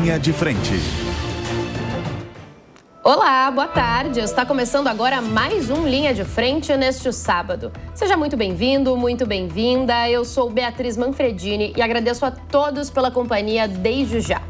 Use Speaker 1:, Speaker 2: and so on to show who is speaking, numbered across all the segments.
Speaker 1: Linha de Frente.
Speaker 2: Olá, boa tarde. Está começando agora mais um Linha de Frente neste sábado. Seja muito bem-vindo, muito bem-vinda. Eu sou Beatriz Manfredini e agradeço a todos pela companhia desde já.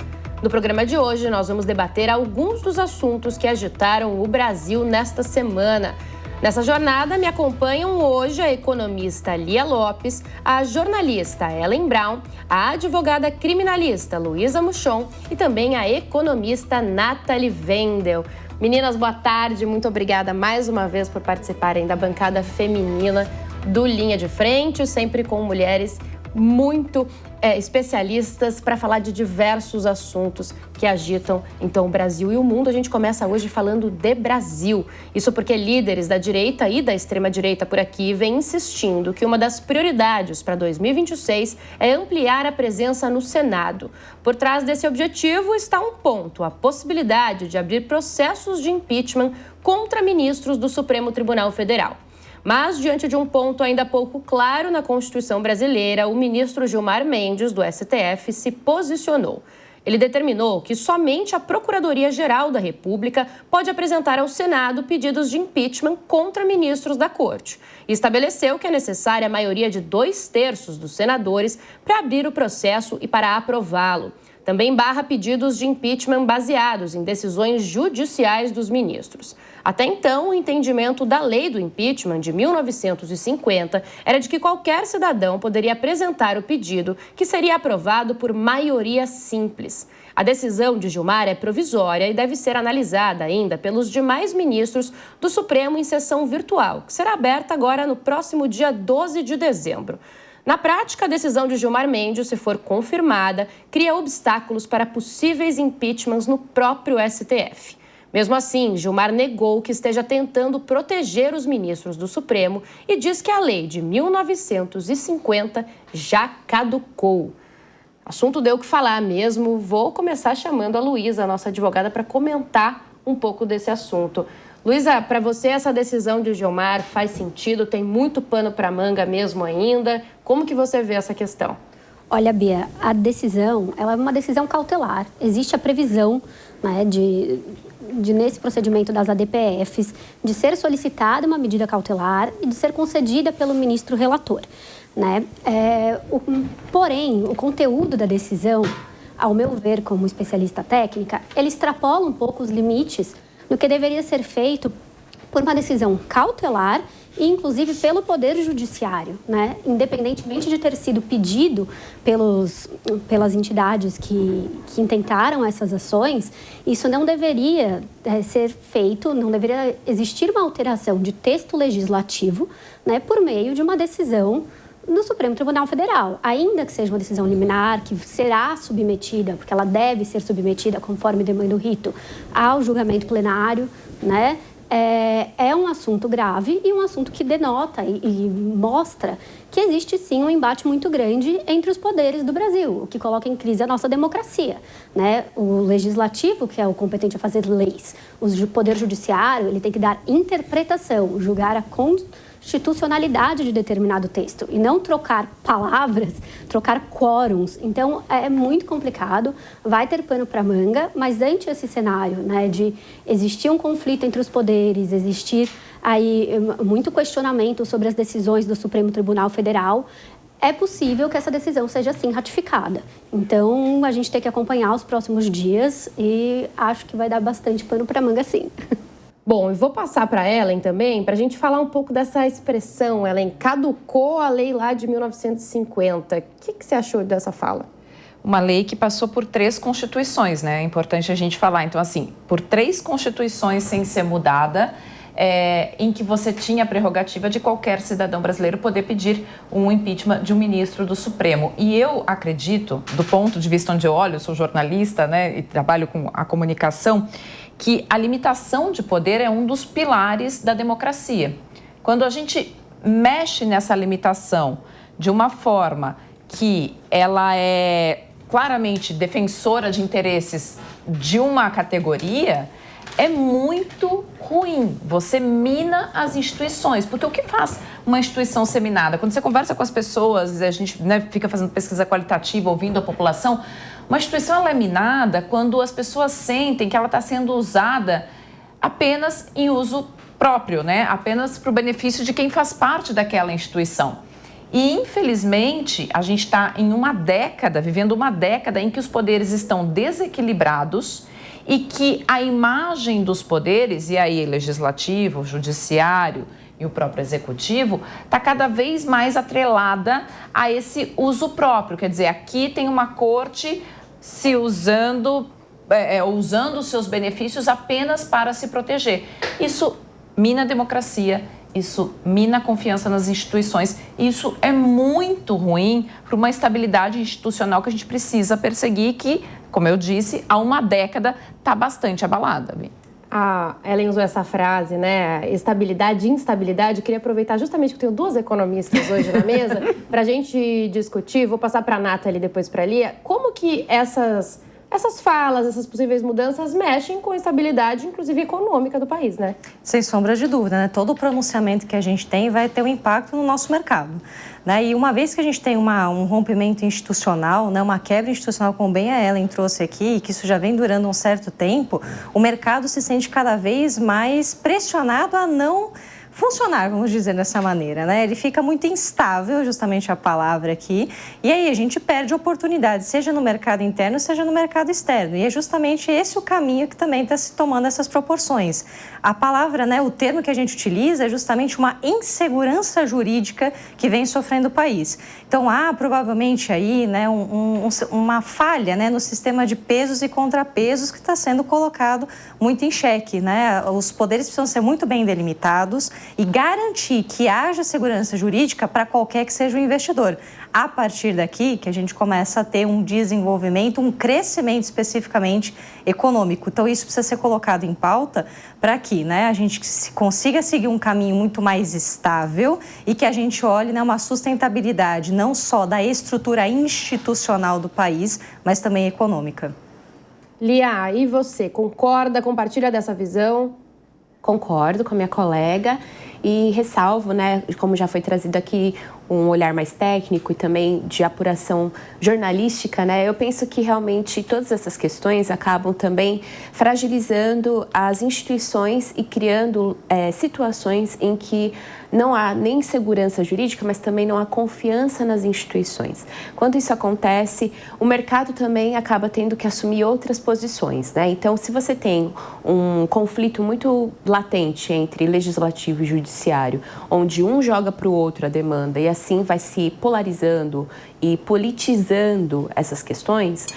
Speaker 2: No programa de hoje, nós vamos debater alguns dos assuntos que agitaram o Brasil nesta semana. Nessa jornada, me acompanham hoje a economista Lia Lopes, a jornalista Ellen Brown, a advogada criminalista Luísa Muchon e também a economista Nathalie Wendel. Meninas, boa tarde. Muito obrigada mais uma vez por participarem da bancada feminina do Linha de Frente, sempre com mulheres muito especialistas para falar de diversos assuntos que agitam, então, o Brasil e o mundo. A gente começa hoje falando de Brasil. Isso porque líderes da direita e da extrema-direita por aqui vêm insistindo que uma das prioridades para 2026 é ampliar a presença no Senado. Por trás desse objetivo está um ponto: a possibilidade de abrir processos de impeachment contra ministros do Supremo Tribunal Federal. Mas, diante de um ponto ainda pouco claro na Constituição brasileira, o ministro Gilmar Mendes, do STF, se posicionou. Ele determinou que somente a Procuradoria-Geral da República pode apresentar ao Senado pedidos de impeachment contra ministros da Corte. E estabeleceu que é necessária a maioria de 2/3 dos senadores para abrir o processo e para aprová-lo. Também barra pedidos de impeachment baseados em decisões judiciais dos ministros. Até então, o entendimento da lei do impeachment de 1950 era de que qualquer cidadão poderia apresentar o pedido, que seria aprovado por maioria simples. A decisão de Gilmar é provisória e deve ser analisada ainda pelos demais ministros do Supremo em sessão virtual, que será aberta agora no próximo dia 12 de dezembro. Na prática, a decisão de Gilmar Mendes, se for confirmada, cria obstáculos para possíveis impeachments no próprio STF. Mesmo assim, Gilmar negou que esteja tentando proteger os ministros do Supremo e diz que a lei de 1950 já caducou. Assunto deu o que falar mesmo. Vou começar chamando a Luísa, a nossa advogada, para comentar um pouco desse assunto. Luísa, para você essa decisão de Gilmar faz sentido? Tem muito pano para manga mesmo ainda? Como que você vê essa questão?
Speaker 3: Olha, Bia, a decisão, ela é uma decisão cautelar. Existe a previsão, né, de nesse procedimento das ADPFs, de ser solicitada uma medida cautelar e de ser concedida pelo ministro relator, né? Porém, o conteúdo da decisão, ao meu ver, como especialista técnica, ele extrapola um pouco os limites do que deveria ser feito por uma decisão cautelar e, inclusive, pelo Poder Judiciário, né? Independentemente de ter sido pedido pelas entidades que intentaram essas ações, isso não deveria ser feito, não deveria existir uma alteração de texto legislativo, né, por meio de uma decisão do Supremo Tribunal Federal, ainda que seja uma decisão liminar, que será submetida, porque ela deve ser submetida, conforme demanda o rito, ao julgamento plenário, né? É um assunto grave e um assunto que denota e mostra que existe sim um embate muito grande entre os poderes do Brasil, o que coloca em crise a nossa democracia, né? O legislativo, que é o competente a fazer leis, o poder judiciário, ele tem que dar interpretação, julgar a constitucionalidade de determinado texto e não trocar palavras, trocar quórums. Então, é muito complicado, vai ter pano para manga, mas ante esse cenário, né, de existir um conflito entre os poderes, existir aí muito questionamento sobre as decisões do Supremo Tribunal Federal, é possível que essa decisão seja, sim, ratificada. Então, a gente tem que acompanhar os próximos dias e acho que vai dar bastante pano para manga, sim.
Speaker 2: Bom, eu vou passar para a Ellen também, para a gente falar um pouco dessa expressão. Ellen, caducou a lei lá de 1950. O que você achou dessa fala?
Speaker 4: Uma lei que passou por 3 constituições, né? É importante a gente falar. Então, assim, por 3 constituições sem ser mudada, em que você tinha a prerrogativa de qualquer cidadão brasileiro poder pedir um impeachment de um ministro do Supremo. E eu acredito, do ponto de vista onde eu olho, eu sou jornalista, né, e trabalho com a comunicação, que a limitação de poder é um dos pilares da democracia. Quando a gente mexe nessa limitação de uma forma que ela é claramente defensora de interesses de uma categoria, é muito ruim. Você mina as instituições. Porque o que faz uma instituição ser minada? Quando você conversa com as pessoas, a gente, né, fica fazendo pesquisa qualitativa, ouvindo a população, uma instituição ela é minada quando as pessoas sentem que ela está sendo usada apenas em uso próprio, né? Apenas para o benefício de quem faz parte daquela instituição. E, infelizmente, a gente está em vivendo uma década em que os poderes estão desequilibrados e que a imagem dos poderes, e aí legislativo, judiciário e o próprio executivo, está cada vez mais atrelada a esse uso próprio. Quer dizer, aqui tem uma corte se usando os seus benefícios apenas para se proteger. Isso mina a democracia, isso mina a confiança nas instituições. Isso é muito ruim para uma estabilidade institucional que a gente precisa perseguir, que, como eu disse, há uma década está bastante abalada.
Speaker 2: A Ellen usou essa frase, né? Estabilidade e instabilidade. Eu queria aproveitar justamente que eu tenho duas economistas hoje na mesa para a gente discutir. Vou passar para a Nathalie, depois para a Lia. Como que essas falas, essas possíveis mudanças mexem com a estabilidade, inclusive econômica do país, né?
Speaker 1: Sem sombra de dúvida, né? Todo o pronunciamento que a gente tem vai ter um impacto no nosso mercado, né? E uma vez que a gente tem um rompimento institucional, né? Uma quebra institucional, como bem a Ellen trouxe aqui, que isso já vem durando um certo tempo, o mercado se sente cada vez mais pressionado a não funcionar, vamos dizer dessa maneira, né? Ele fica muito instável, justamente a palavra aqui, e aí a gente perde oportunidades, seja no mercado interno, seja no mercado externo, e é justamente esse o caminho que também está se tomando essas proporções. A palavra, né, o termo que a gente utiliza é justamente uma insegurança jurídica que vem sofrendo o país. Então, há provavelmente aí, né, uma falha, né, no sistema de pesos e contrapesos que está sendo colocado muito em xeque, né? Os poderes precisam ser muito bem delimitados e garantir que haja segurança jurídica para qualquer que seja o investidor. A partir daqui que a gente começa a ter um desenvolvimento, um crescimento especificamente econômico. Então, isso precisa ser colocado em pauta para que, né, a gente consiga seguir um caminho muito mais estável e que a gente olhe, né, uma sustentabilidade não só da estrutura institucional do país, mas também econômica.
Speaker 2: Lia, e você? Concorda, compartilha dessa visão?
Speaker 5: Concordo com a minha colega e ressalvo, né, como já foi trazido aqui, um olhar mais técnico e também de apuração jornalística, né? Eu penso que realmente todas essas questões acabam também fragilizando as instituições e criando situações em que não há nem segurança jurídica, mas também não há confiança nas instituições. Quando isso acontece, o mercado também acaba tendo que assumir outras posições, né? Então, se você tem um conflito muito latente entre legislativo e judiciário, onde um joga para o outro a demanda e assim vai se polarizando e politizando essas questões,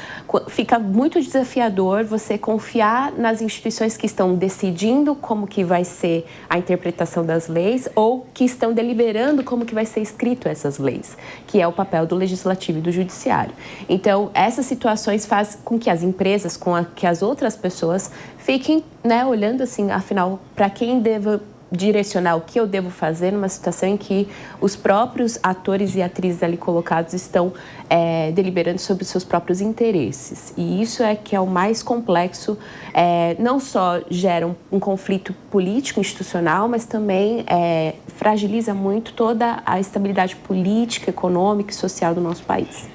Speaker 5: fica muito desafiador você confiar nas instituições que estão decidindo como que vai ser a interpretação das leis ou que estão deliberando como que vai ser escrito essas leis, que é o papel do legislativo e do judiciário. Então, essas situações fazem com que as empresas, que as outras pessoas fiquem, né, olhando assim, afinal, para quem devo direcionar, o que eu devo fazer numa situação em que os próprios atores e atrizes ali colocados estão deliberando sobre os seus próprios interesses. E isso é que é o mais complexo, não só gera um conflito político institucional, mas também fragiliza muito toda a estabilidade política, econômica e social do nosso país.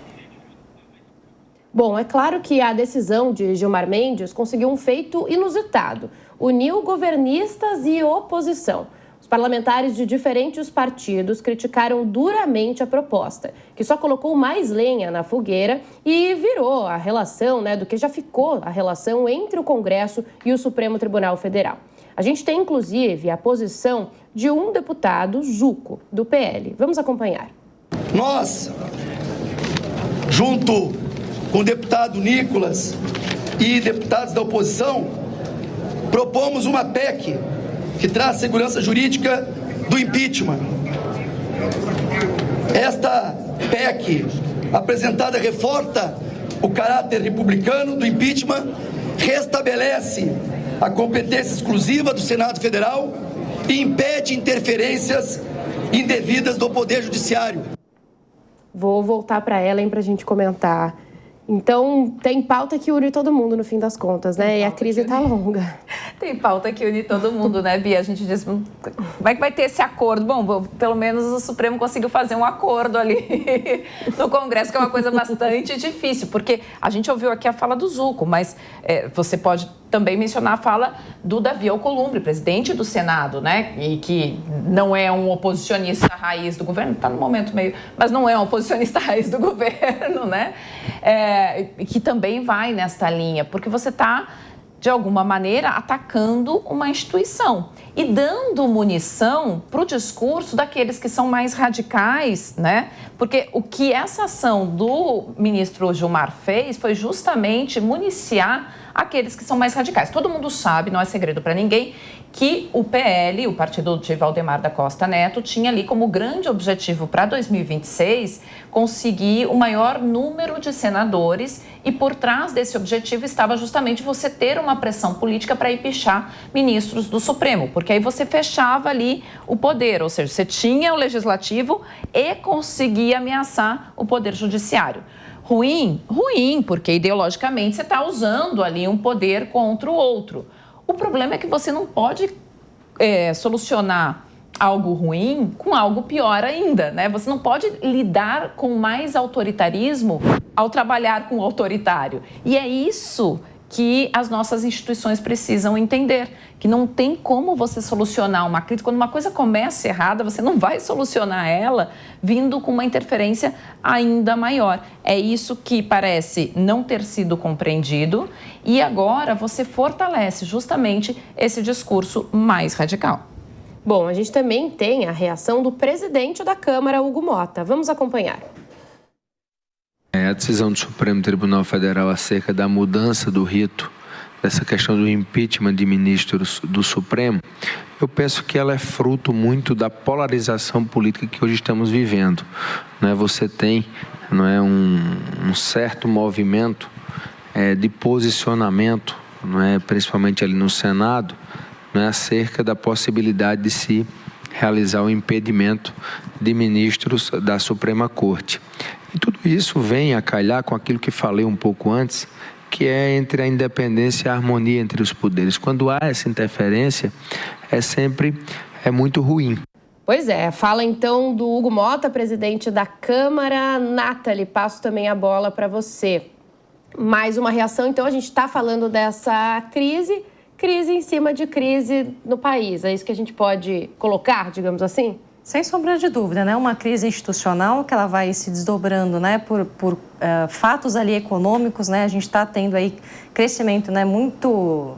Speaker 2: Bom, é claro que a decisão de Gilmar Mendes conseguiu um feito inusitado. Uniu governistas e oposição. Os parlamentares de diferentes partidos criticaram duramente a proposta, que só colocou mais lenha na fogueira e virou a relação, do que já ficou a relação entre o Congresso e o Supremo Tribunal Federal. A gente tem, inclusive, a posição de um deputado, Juco, do PL. Vamos acompanhar.
Speaker 6: Nós, junto com o deputado Nicolas e deputados da oposição, propomos uma PEC que traz segurança jurídica do impeachment. Esta PEC apresentada reforça o caráter republicano do impeachment, restabelece a competência exclusiva do Senado Federal e impede interferências indevidas do Poder Judiciário.
Speaker 2: Vou voltar para Ellen para a gente comentar. Então, tem pauta que une todo mundo, no fim das contas, né? E a crise tá longa.
Speaker 4: Tem pauta que une todo mundo, né, Bia? A gente diz, como é que vai ter esse acordo? Bom, pelo menos o Supremo conseguiu fazer um acordo ali no Congresso, que é uma coisa bastante difícil, porque a gente ouviu aqui a fala do Zucco, mas você pode também mencionar a fala do Davi Alcolumbre, presidente do Senado, né? E que não é um oposicionista raiz do governo, está no momento meio, mas não é um oposicionista raiz do governo, né? Que também vai nesta linha, porque você está, de alguma maneira, atacando uma instituição e dando munição para o discurso daqueles que são mais radicais, né? Porque o que essa ação do ministro Gilmar fez foi justamente municiar aqueles que são mais radicais. Todo mundo sabe, não é segredo para ninguém, que o PL, o partido de Valdemar da Costa Neto, tinha ali como grande objetivo para 2026 conseguir o maior número de senadores, e por trás desse objetivo estava justamente você ter uma pressão política para empichar ministros do Supremo, porque aí você fechava ali o poder, ou seja, você tinha o legislativo e conseguia ameaçar o poder judiciário. Ruim, porque ideologicamente você está usando ali um poder contra o outro. O problema é que você não pode solucionar algo ruim com algo pior ainda, né? Você não pode lidar com mais autoritarismo ao trabalhar com o autoritário. E é isso que as nossas instituições precisam entender, que não tem como você solucionar uma crise. Quando uma coisa começa errada, você não vai solucionar ela vindo com uma interferência ainda maior. É isso que parece não ter sido compreendido, e agora você fortalece justamente esse discurso mais radical.
Speaker 2: Bom, a gente também tem a reação do presidente da Câmara, Hugo Motta. Vamos acompanhar.
Speaker 7: A decisão do Supremo Tribunal Federal acerca da mudança do rito, dessa questão do impeachment de ministros do Supremo, eu penso que ela é fruto muito da polarização política que hoje estamos vivendo. Você tem um certo movimento de posicionamento, principalmente ali no Senado, acerca da possibilidade de se realizar o impedimento de ministros da Suprema Corte. E tudo isso vem a calhar com aquilo que falei um pouco antes, que é entre a independência e a harmonia entre os poderes. Quando há essa interferência, é muito ruim.
Speaker 2: Pois é, fala então do Hugo Motta, presidente da Câmara. Nathalie, passo também a bola para você. Mais uma reação, então a gente está falando dessa crise em cima de crise no país. É isso que a gente pode colocar, digamos assim?
Speaker 1: Sem sombra de dúvida, né? Uma crise institucional que ela vai se desdobrando, né? Por fatos ali econômicos, né? A gente está tendo aí crescimento, né? Muito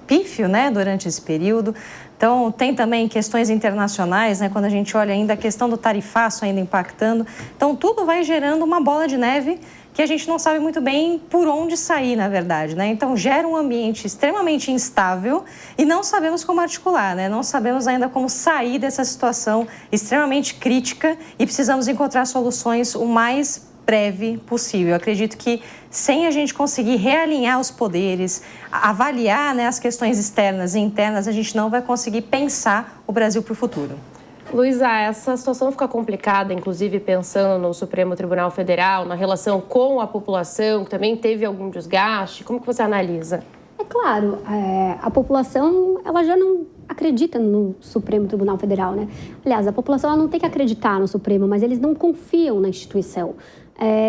Speaker 1: pífio, né? Durante esse período. Então, tem também questões internacionais, né? Quando a gente olha ainda a questão do tarifaço ainda impactando. Então, tudo vai gerando uma bola de neve que a gente não sabe muito bem por onde sair, na verdade, né? Então, gera um ambiente extremamente instável e não sabemos como articular, né? Não sabemos ainda como sair dessa situação extremamente crítica e precisamos encontrar soluções o mais breve possível. Eu acredito que sem a gente conseguir realinhar os poderes, avaliar, né, as questões externas e internas, a gente não vai conseguir pensar o Brasil para o futuro.
Speaker 2: Luísa, essa situação fica complicada, inclusive pensando no Supremo Tribunal Federal, na relação com a população, que também teve algum desgaste. Como que você analisa?
Speaker 3: É claro, a população ela já não acredita no Supremo Tribunal Federal, né? Aliás, a população ela não tem que acreditar no Supremo, mas eles não confiam na instituição.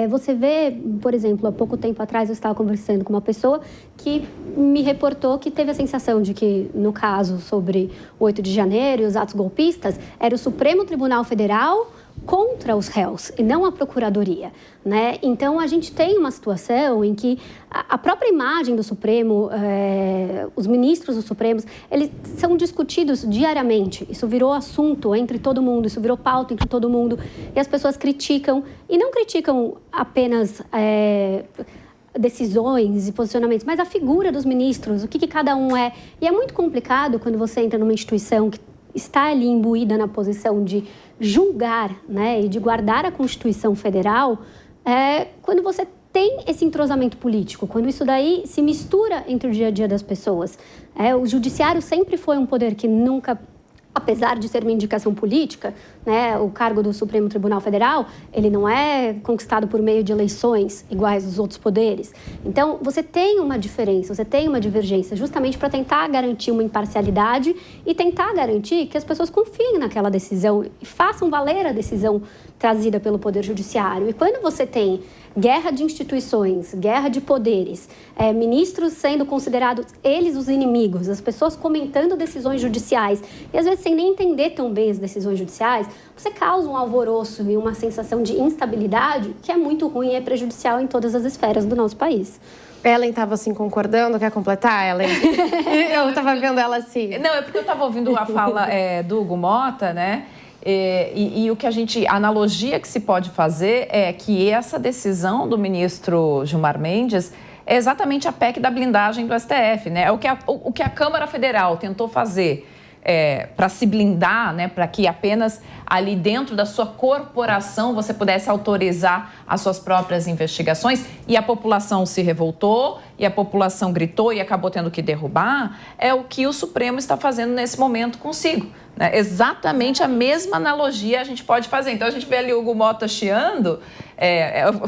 Speaker 3: Você vê, por exemplo, há pouco tempo atrás eu estava conversando com uma pessoa que me reportou que teve a sensação de que, no caso sobre o 8 de janeiro e os atos golpistas, era o Supremo Tribunal Federal contra os réus e não a Procuradoria, né? Então, a gente tem uma situação em que a própria imagem do Supremo, os ministros do Supremo, eles são discutidos diariamente. Isso virou assunto entre todo mundo, isso virou pauta entre todo mundo. E as pessoas criticam, e não criticam apenas decisões e posicionamentos, mas a figura dos ministros, o que cada um é. E é muito complicado quando você entra numa instituição que está ali imbuída na posição de julgar, né, e de guardar a Constituição Federal, quando você tem esse entrosamento político, quando isso daí se mistura entre o dia a dia das pessoas. O judiciário sempre foi um poder que nunca apesar de ser uma indicação política, né, o cargo do Supremo Tribunal Federal, ele não é conquistado por meio de eleições iguais aos outros poderes. Então, você tem uma diferença, você tem uma divergência, justamente para tentar garantir uma imparcialidade e tentar garantir que as pessoas confiem naquela decisão e façam valer a decisão trazida pelo Poder Judiciário. E quando você tem guerra de instituições, guerra de poderes, ministros sendo considerados eles os inimigos, as pessoas comentando decisões judiciais e às vezes sem nem entender tão bem as decisões judiciais, você causa um alvoroço e uma sensação de instabilidade que é muito ruim e é prejudicial em todas as esferas do nosso país.
Speaker 2: Ellen estava assim concordando, quer completar, Ellen? Eu estava vendo ela assim.
Speaker 4: Não, é porque eu estava ouvindo a fala do Hugo Motta, né? E o que a analogia que se pode fazer é que essa decisão do ministro Gilmar Mendes é exatamente a PEC da blindagem do STF, né? É o que a Câmara Federal tentou fazer para se blindar, né? Para que apenas ali dentro da sua corporação você pudesse autorizar as suas próprias investigações, e a população se revoltou, e a população gritou e acabou tendo que derrubar, é o que o Supremo está fazendo nesse momento consigo. Né? Exatamente a mesma analogia a gente pode fazer. Então, a gente vê ali o Hugo Motta chiando,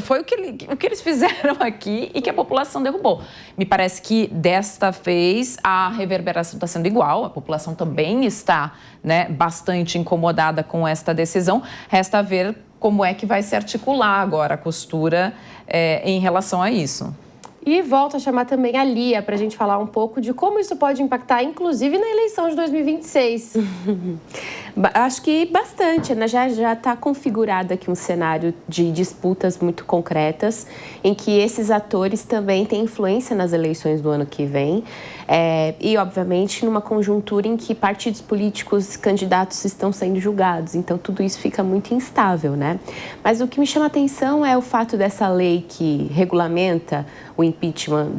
Speaker 4: foi o que eles fizeram aqui e que a população derrubou. Me parece que, desta vez, a reverberação está sendo igual, a população também está, né, bastante incomodada com esta decisão. Resta ver como é que vai se articular agora a costura em relação a isso.
Speaker 2: E volto a chamar também a Lia para a gente falar um pouco de como isso pode impactar, inclusive, na eleição de 2026.
Speaker 5: Acho que bastante, né? Já está configurado aqui um cenário de disputas muito concretas, em que esses atores também têm influência nas eleições do ano que vem. E, obviamente, numa conjuntura em que partidos políticos, candidatos estão sendo julgados. Então, tudo isso fica muito instável, né? Mas o que me chama a atenção é o fato dessa lei que regulamenta o impeachment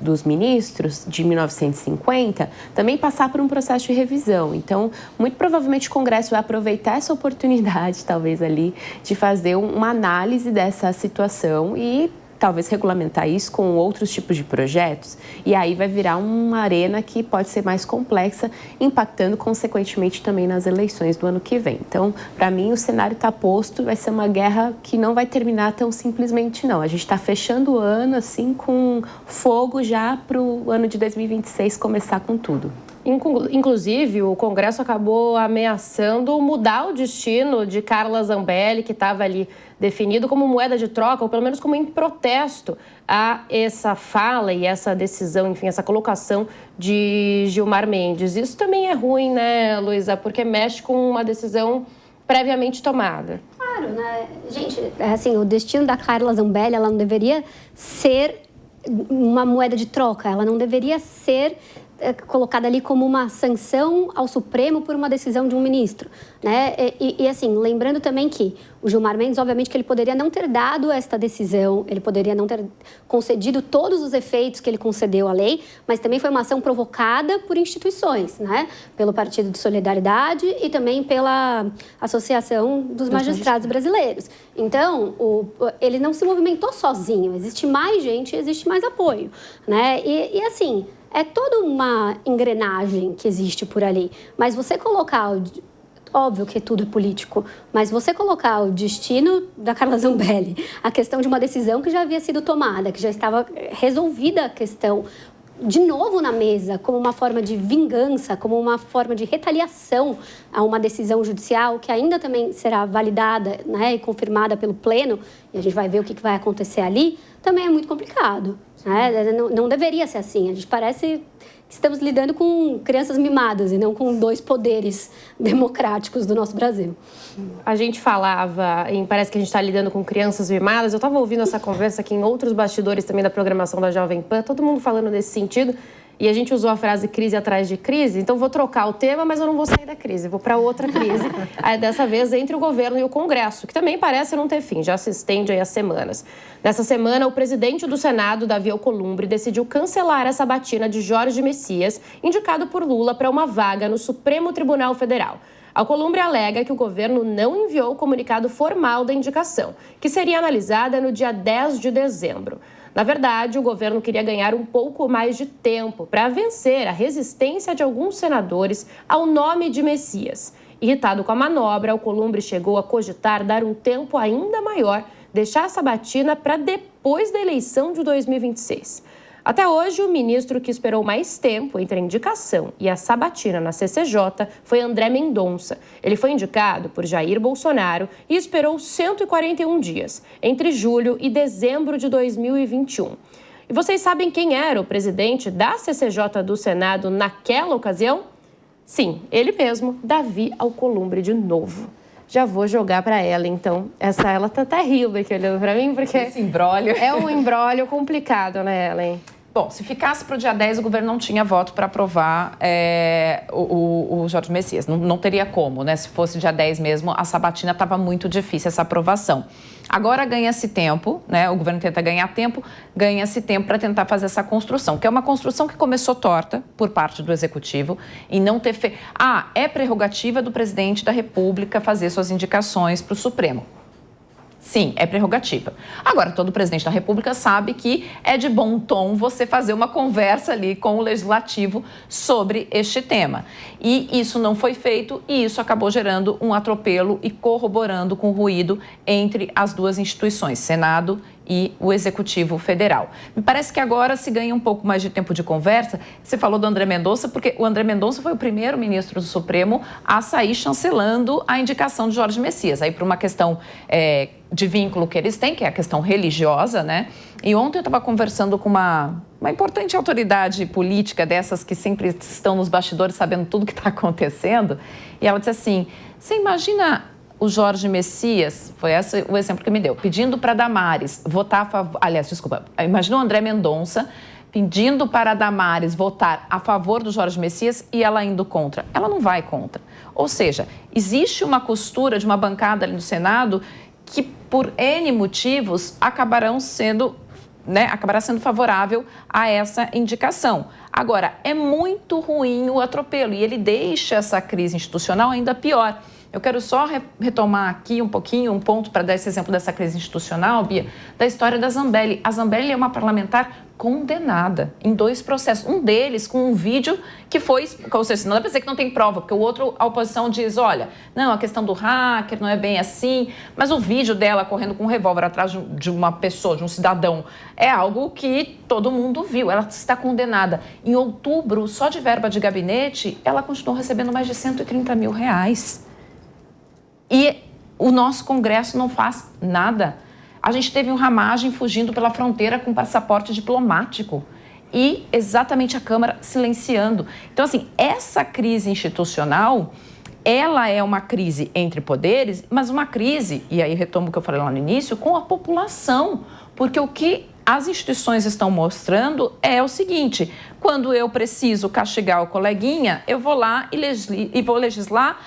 Speaker 5: dos ministros de 1950 também passar por um processo de revisão. Então, muito provavelmente o Congresso vai aproveitar essa oportunidade, talvez ali, de fazer uma análise dessa situação e talvez regulamentar isso com outros tipos de projetos, e aí vai virar uma arena que pode ser mais complexa, impactando consequentemente também nas eleições do ano que vem. Então, para mim, o cenário está posto, vai ser uma guerra que não vai terminar tão simplesmente, não. A gente está fechando o ano, assim, com fogo já para o ano de 2026 começar com tudo.
Speaker 2: Inclusive, o Congresso acabou ameaçando mudar o destino de Carla Zambelli, que estava ali definido como moeda de troca, ou pelo menos como em protesto a essa fala e essa decisão, enfim, essa colocação de Gilmar Mendes. Isso também é ruim, né, Luísa? Porque mexe com uma decisão previamente tomada.
Speaker 3: Claro, né? Gente, assim, o destino da Carla Zambelli, ela não deveria ser uma moeda de troca, ela não deveria ser colocada ali como uma sanção ao Supremo por uma decisão de um ministro, né? E assim, lembrando também que o Gilmar Mendes, obviamente, que ele poderia não ter dado esta decisão, ele poderia não ter concedido todos os efeitos que ele concedeu à lei, mas também foi uma ação provocada por instituições, né? Pelo Partido de Solidariedade e também pela Associação dos Magistrados Brasileiros. Então, ele não se movimentou sozinho, existe mais gente, existe mais apoio, né? E assim, é toda uma engrenagem que existe por ali. Mas você colocar, óbvio que tudo é político, mas você colocar o destino da Carla Zambelli, a questão de uma decisão que já havia sido tomada, que já estava resolvida a questão, de novo na mesa, como uma forma de vingança, como uma forma de retaliação a uma decisão judicial que ainda também será validada, né, e confirmada pelo Pleno, e a gente vai ver o que vai acontecer ali, também é muito complicado. Né? Não deveria ser assim. A gente parece que estamos lidando com crianças mimadas e não com dois poderes democráticos do nosso Brasil.
Speaker 2: A gente falava, parece que a gente está lidando com crianças mimadas. Eu estava ouvindo essa conversa aqui em outros bastidores também da programação da Jovem Pan, todo mundo falando nesse sentido. E a gente usou a frase crise atrás de crise, então vou trocar o tema, mas eu não vou sair da crise, vou para outra crise. Aí, dessa vez entre o governo e o Congresso, que também parece não ter fim, já se estende aí há semanas. Nessa semana, o presidente do Senado, Davi Alcolumbre, decidiu cancelar essa batina de Jorge Messias, indicado por Lula para uma vaga no Supremo Tribunal Federal. Alcolumbre alega que o governo não enviou o comunicado formal da indicação, que seria analisada no dia 10 de dezembro. Na verdade, o governo queria ganhar um pouco mais de tempo para vencer a resistência de alguns senadores ao nome de Messias. Irritado com a manobra, Alcolumbre chegou a cogitar dar um tempo ainda maior, deixar a sabatina para depois da eleição de 2026. Até hoje, o ministro que esperou mais tempo entre a indicação e a sabatina na CCJ foi André Mendonça. Ele foi indicado por Jair Bolsonaro e esperou 141 dias, entre julho e dezembro de 2021. E vocês sabem quem era o presidente da CCJ do Senado naquela ocasião? Sim, ele mesmo, Davi Alcolumbre de novo. Já vou jogar para ela, então. Ela tá até rindo aqui olhando para mim, porque...
Speaker 4: Esse imbróglio.
Speaker 2: É um imbróglio complicado, né, Ellen?
Speaker 4: Bom, se ficasse para o dia 10, o governo não tinha voto para aprovar o Jorge Messias. Não teria como, né? Se fosse dia 10 mesmo, a sabatina estava muito difícil, essa aprovação. Agora ganha-se tempo, né? O governo tenta ganhar tempo, ganha-se tempo para tentar fazer essa construção, que é uma construção que começou torta por parte do Executivo em não ter feito... é prerrogativa do presidente da República fazer suas indicações para o Supremo. Sim, é prerrogativa. Agora, todo presidente da República sabe que é de bom tom você fazer uma conversa ali com o Legislativo sobre este tema. E isso não foi feito e isso acabou gerando um atropelo e corroborando com o ruído entre as duas instituições, Senado e o Executivo Federal. Me parece que agora se ganha um pouco mais de tempo de conversa. Você falou do André Mendonça, porque o André Mendonça foi o primeiro ministro do Supremo a sair chancelando a indicação de Jorge Messias. Aí, por uma questão de vínculo que eles têm, que é a questão religiosa, né? E ontem eu estava conversando com uma importante autoridade política dessas que sempre estão nos bastidores sabendo tudo que está acontecendo. E ela disse assim, você imagina... O Jorge Messias, foi esse o exemplo que me deu, pedindo para Damares votar a favor... Aliás, desculpa, imagina o André Mendonça pedindo para a Damares votar a favor do Jorge Messias e ela indo contra. Ela não vai contra. Ou seja, existe uma costura de uma bancada ali no Senado que, por N motivos, acabará sendo favorável a essa indicação. Agora, é muito ruim o atropelo e ele deixa essa crise institucional ainda pior. Eu quero só retomar aqui um ponto para dar esse exemplo dessa crise institucional, Bia, da história da Zambelli. A Zambelli é uma parlamentar condenada em 2 processos. Um deles com um vídeo que foi... Ou seja, não dá para dizer que não tem prova, porque o outro, a oposição diz, olha, não, a questão do hacker não é bem assim, mas o vídeo dela correndo com um revólver atrás de uma pessoa, de um cidadão, é algo que todo mundo viu. Ela está condenada. Em outubro, só de verba de gabinete, ela continuou recebendo mais de R$130 mil. E o nosso Congresso não faz nada. A gente teve um Ramagem fugindo pela fronteira com passaporte diplomático e exatamente a Câmara silenciando. Então, assim, essa crise institucional, ela é uma crise entre poderes, mas uma crise, e aí retomo o que eu falei lá no início, com a população. Porque o que as instituições estão mostrando é o seguinte, quando eu preciso castigar o coleguinha, eu vou lá e vou legislar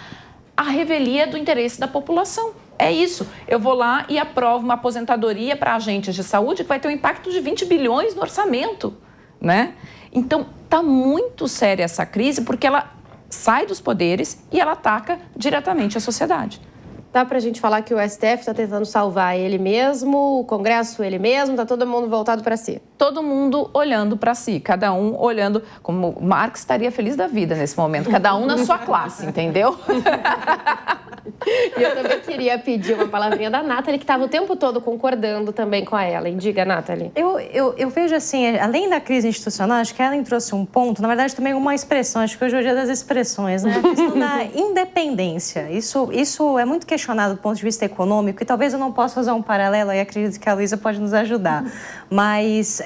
Speaker 4: a revelia do interesse da população. É isso. Eu vou lá e aprovo uma aposentadoria para agentes de saúde que vai ter um impacto de 20 bilhões no orçamento, né? Então, está muito séria essa crise porque ela sai dos poderes e ela ataca diretamente a sociedade.
Speaker 2: Dá pra gente falar que o STF está tentando salvar ele mesmo, o Congresso ele mesmo, tá todo mundo voltado para si?
Speaker 4: Todo mundo olhando para si, cada um olhando, como Marx estaria feliz da vida nesse momento, cada um na sua classe, entendeu?
Speaker 2: E eu também queria pedir uma palavrinha da Nathalie, que estava o tempo todo concordando também com a Ellen. Diga, Nathalie.
Speaker 1: Eu vejo assim, além da crise institucional, acho que a Ellen trouxe um ponto, na verdade também uma expressão, acho que hoje é o dia das expressões, né? A questão da independência. Isso é muito questionado do ponto de vista econômico e talvez eu não possa fazer um paralelo, e acredito que a Luísa pode nos ajudar. Mas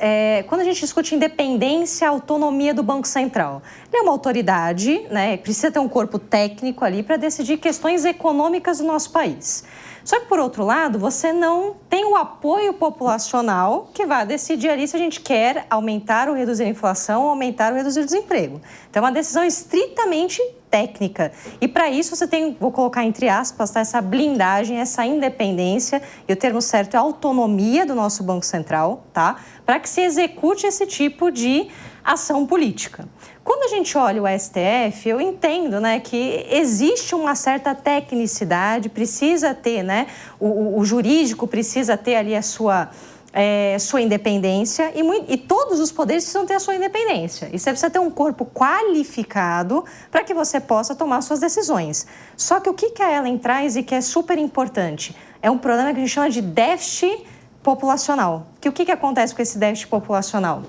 Speaker 1: quando a gente discute independência, autonomia do Banco Central, ele é uma autoridade, né? Precisa ter um corpo técnico ali para decidir questões econômicas do nosso país. Só que, por outro lado, você não tem o apoio populacional que vai decidir ali se a gente quer aumentar ou reduzir a inflação ou aumentar ou reduzir o desemprego. Então, é uma decisão estritamente técnica. E, para isso, você tem, vou colocar entre aspas, tá, essa blindagem, essa independência, e o termo certo é autonomia do nosso Banco Central, tá? Para que se execute esse tipo de ação política. Quando a gente olha o STF, eu entendo, né, que existe uma certa tecnicidade, precisa ter, né, o jurídico precisa ter ali a sua sua independência e todos os poderes precisam ter a sua independência. E você precisa ter um corpo qualificado para que você possa tomar suas decisões. Só que o que a Ellen traz e que é super importante é um problema que a gente chama de déficit populacional. O que acontece com esse déficit populacional?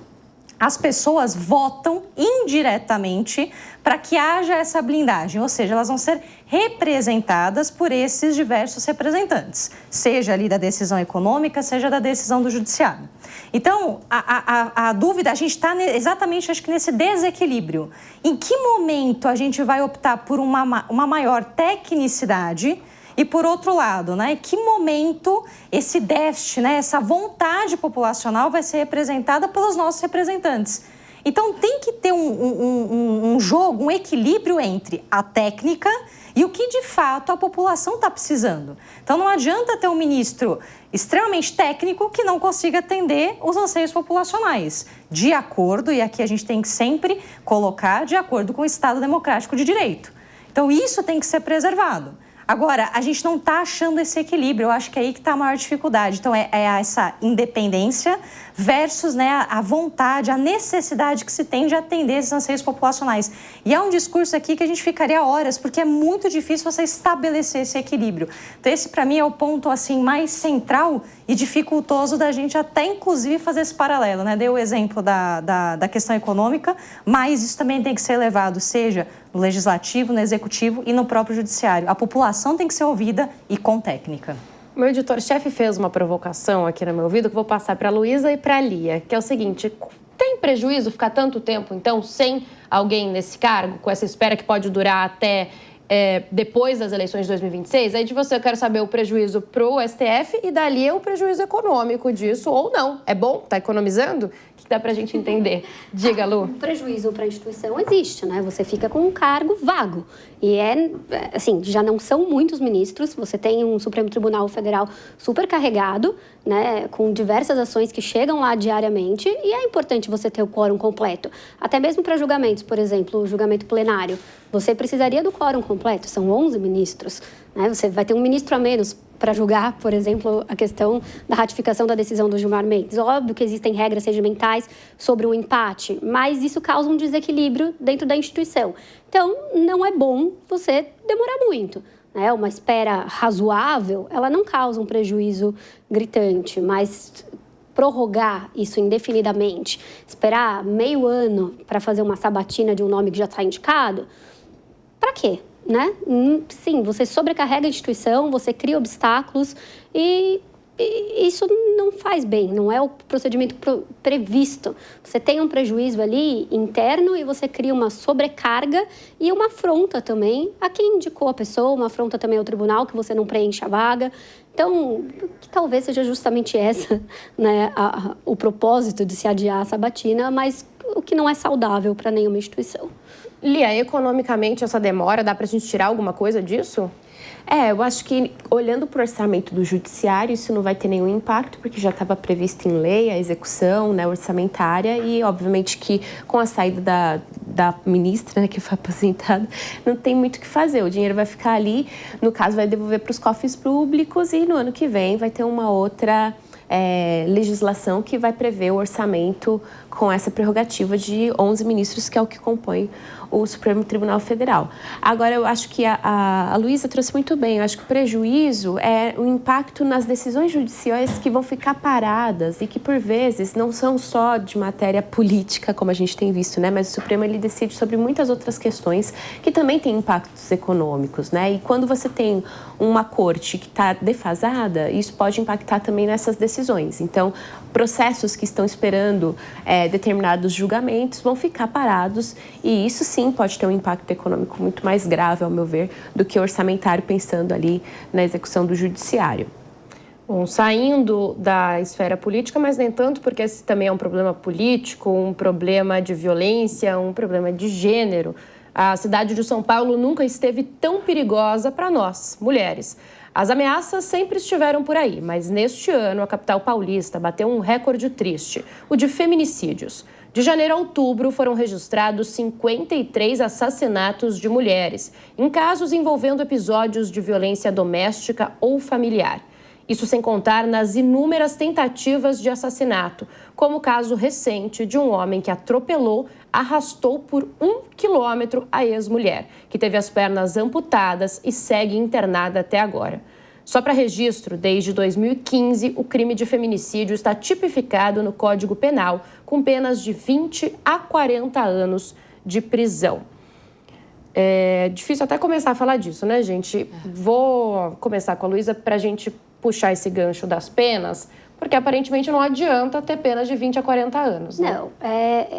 Speaker 1: As pessoas votam indiretamente para que haja essa blindagem, ou seja, elas vão ser representadas por esses diversos representantes, seja ali da decisão econômica, seja da decisão do judiciário. Então, a dúvida, a gente está exatamente, acho que nesse desequilíbrio. Em que momento a gente vai optar por uma maior tecnicidade e, por outro lado, né, em que momento esse déficit, né, essa vontade populacional vai ser representada pelos nossos representantes? Então, tem que ter um jogo, um equilíbrio entre a técnica e o que, de fato, a população está precisando. Então, não adianta ter um ministro extremamente técnico que não consiga atender os anseios populacionais, de acordo, e aqui a gente tem que sempre colocar, de acordo com o Estado Democrático de Direito. Então, isso tem que ser preservado. Agora, a gente não está achando esse equilíbrio, eu acho que é aí que está a maior dificuldade. Então, é essa independência versus, né, a vontade, a necessidade que se tem de atender esses anseios populacionais. E há um discurso aqui que a gente ficaria horas, porque é muito difícil você estabelecer esse equilíbrio. Então, esse, para mim, é o ponto assim, mais central e dificultoso da gente até, inclusive, fazer esse paralelo, né? Dei o exemplo da questão econômica, mas isso também tem que ser levado, seja no legislativo, no executivo e no próprio judiciário. A população tem que ser ouvida e com técnica.
Speaker 2: Meu editor-chefe fez uma provocação aqui no meu ouvido que eu vou passar para a Luísa e para a Lia, que é o seguinte: tem prejuízo ficar tanto tempo, então, sem alguém nesse cargo, com essa espera que pode durar até depois das eleições de 2026? Aí de você eu quero saber o prejuízo para o STF e dali o prejuízo econômico disso, ou não. É bom? Está economizando? O que dá para a gente entender? Diga, Lu.
Speaker 3: O prejuízo para a instituição existe, né? Você fica com um cargo vago. E assim, já não são muitos ministros. Você tem um Supremo Tribunal Federal supercarregado, né? Com diversas ações que chegam lá diariamente. E é importante você ter o quórum completo. Até mesmo para julgamentos, por exemplo, o julgamento plenário. Você precisaria do quórum completo. São 11 ministros. Né? Você vai ter um ministro a menos para julgar, por exemplo, a questão da ratificação da decisão do Gilmar Mendes. Óbvio que existem regras regimentais sobre o empate, mas isso causa um desequilíbrio dentro da instituição. Então, não é bom você demorar muito. Né? Uma espera razoável, ela não causa um prejuízo gritante, mas prorrogar isso indefinidamente, esperar meio ano para fazer uma sabatina de um nome que já está indicado, para quê? Né? Sim, você sobrecarrega a instituição, você cria obstáculos e isso não faz bem, não é o procedimento previsto. Você tem um prejuízo ali interno e você cria uma sobrecarga e uma afronta também a quem indicou a pessoa, uma afronta também ao tribunal que você não preenche a vaga. Então, que talvez seja justamente essa, né, o propósito de se adiar a sabatina, mas o que não é saudável para nenhuma instituição.
Speaker 2: Lia, economicamente essa demora, dá para a gente tirar alguma coisa disso?
Speaker 5: Eu acho que olhando para o orçamento do judiciário, isso não vai ter nenhum impacto, porque já estava previsto em lei a execução, né, orçamentária, e obviamente que com a saída da ministra, né, que foi aposentada, não tem muito o que fazer. O dinheiro vai ficar ali, no caso vai devolver para os cofres públicos e no ano que vem vai ter uma outra legislação que vai prever o orçamento com essa prerrogativa de 11 ministros, que é o que compõe o Supremo Tribunal Federal. Agora, eu acho que a Luísa trouxe muito bem. Eu acho que o prejuízo é o impacto nas decisões judiciais que vão ficar paradas e que, por vezes, não são só de matéria política, como a gente tem visto, né? Mas o Supremo, ele decide sobre muitas outras questões que também têm impactos econômicos, né? E quando você tem uma corte que está defasada, isso pode impactar também nessas decisões. Então, processos que estão esperando determinados julgamentos vão ficar parados e isso sim pode ter um impacto econômico muito mais grave, ao meu ver, do que orçamentário, pensando ali na execução do judiciário.
Speaker 2: Bom, saindo da esfera política, mas nem tanto, porque esse também é um problema político, um problema de violência, um problema de gênero. A cidade de São Paulo nunca esteve tão perigosa para nós, mulheres. As ameaças sempre estiveram por aí, mas neste ano a capital paulista bateu um recorde triste, o de feminicídios. De janeiro a outubro foram registrados 53 assassinatos de mulheres, em casos envolvendo episódios de violência doméstica ou familiar. Isso sem contar nas inúmeras tentativas de assassinato, como o caso recente de um homem que arrastou por 1 quilômetro a ex-mulher, que teve as pernas amputadas e segue internada até agora. Só para registro, desde 2015, o crime de feminicídio está tipificado no Código Penal, com penas de 20 a 40 anos de prisão. É difícil até começar a falar disso, né, gente? Vou começar com a Luísa para a gente puxar esse gancho das penas, porque aparentemente não adianta ter penas de 20 a 40 anos, né?
Speaker 3: Não,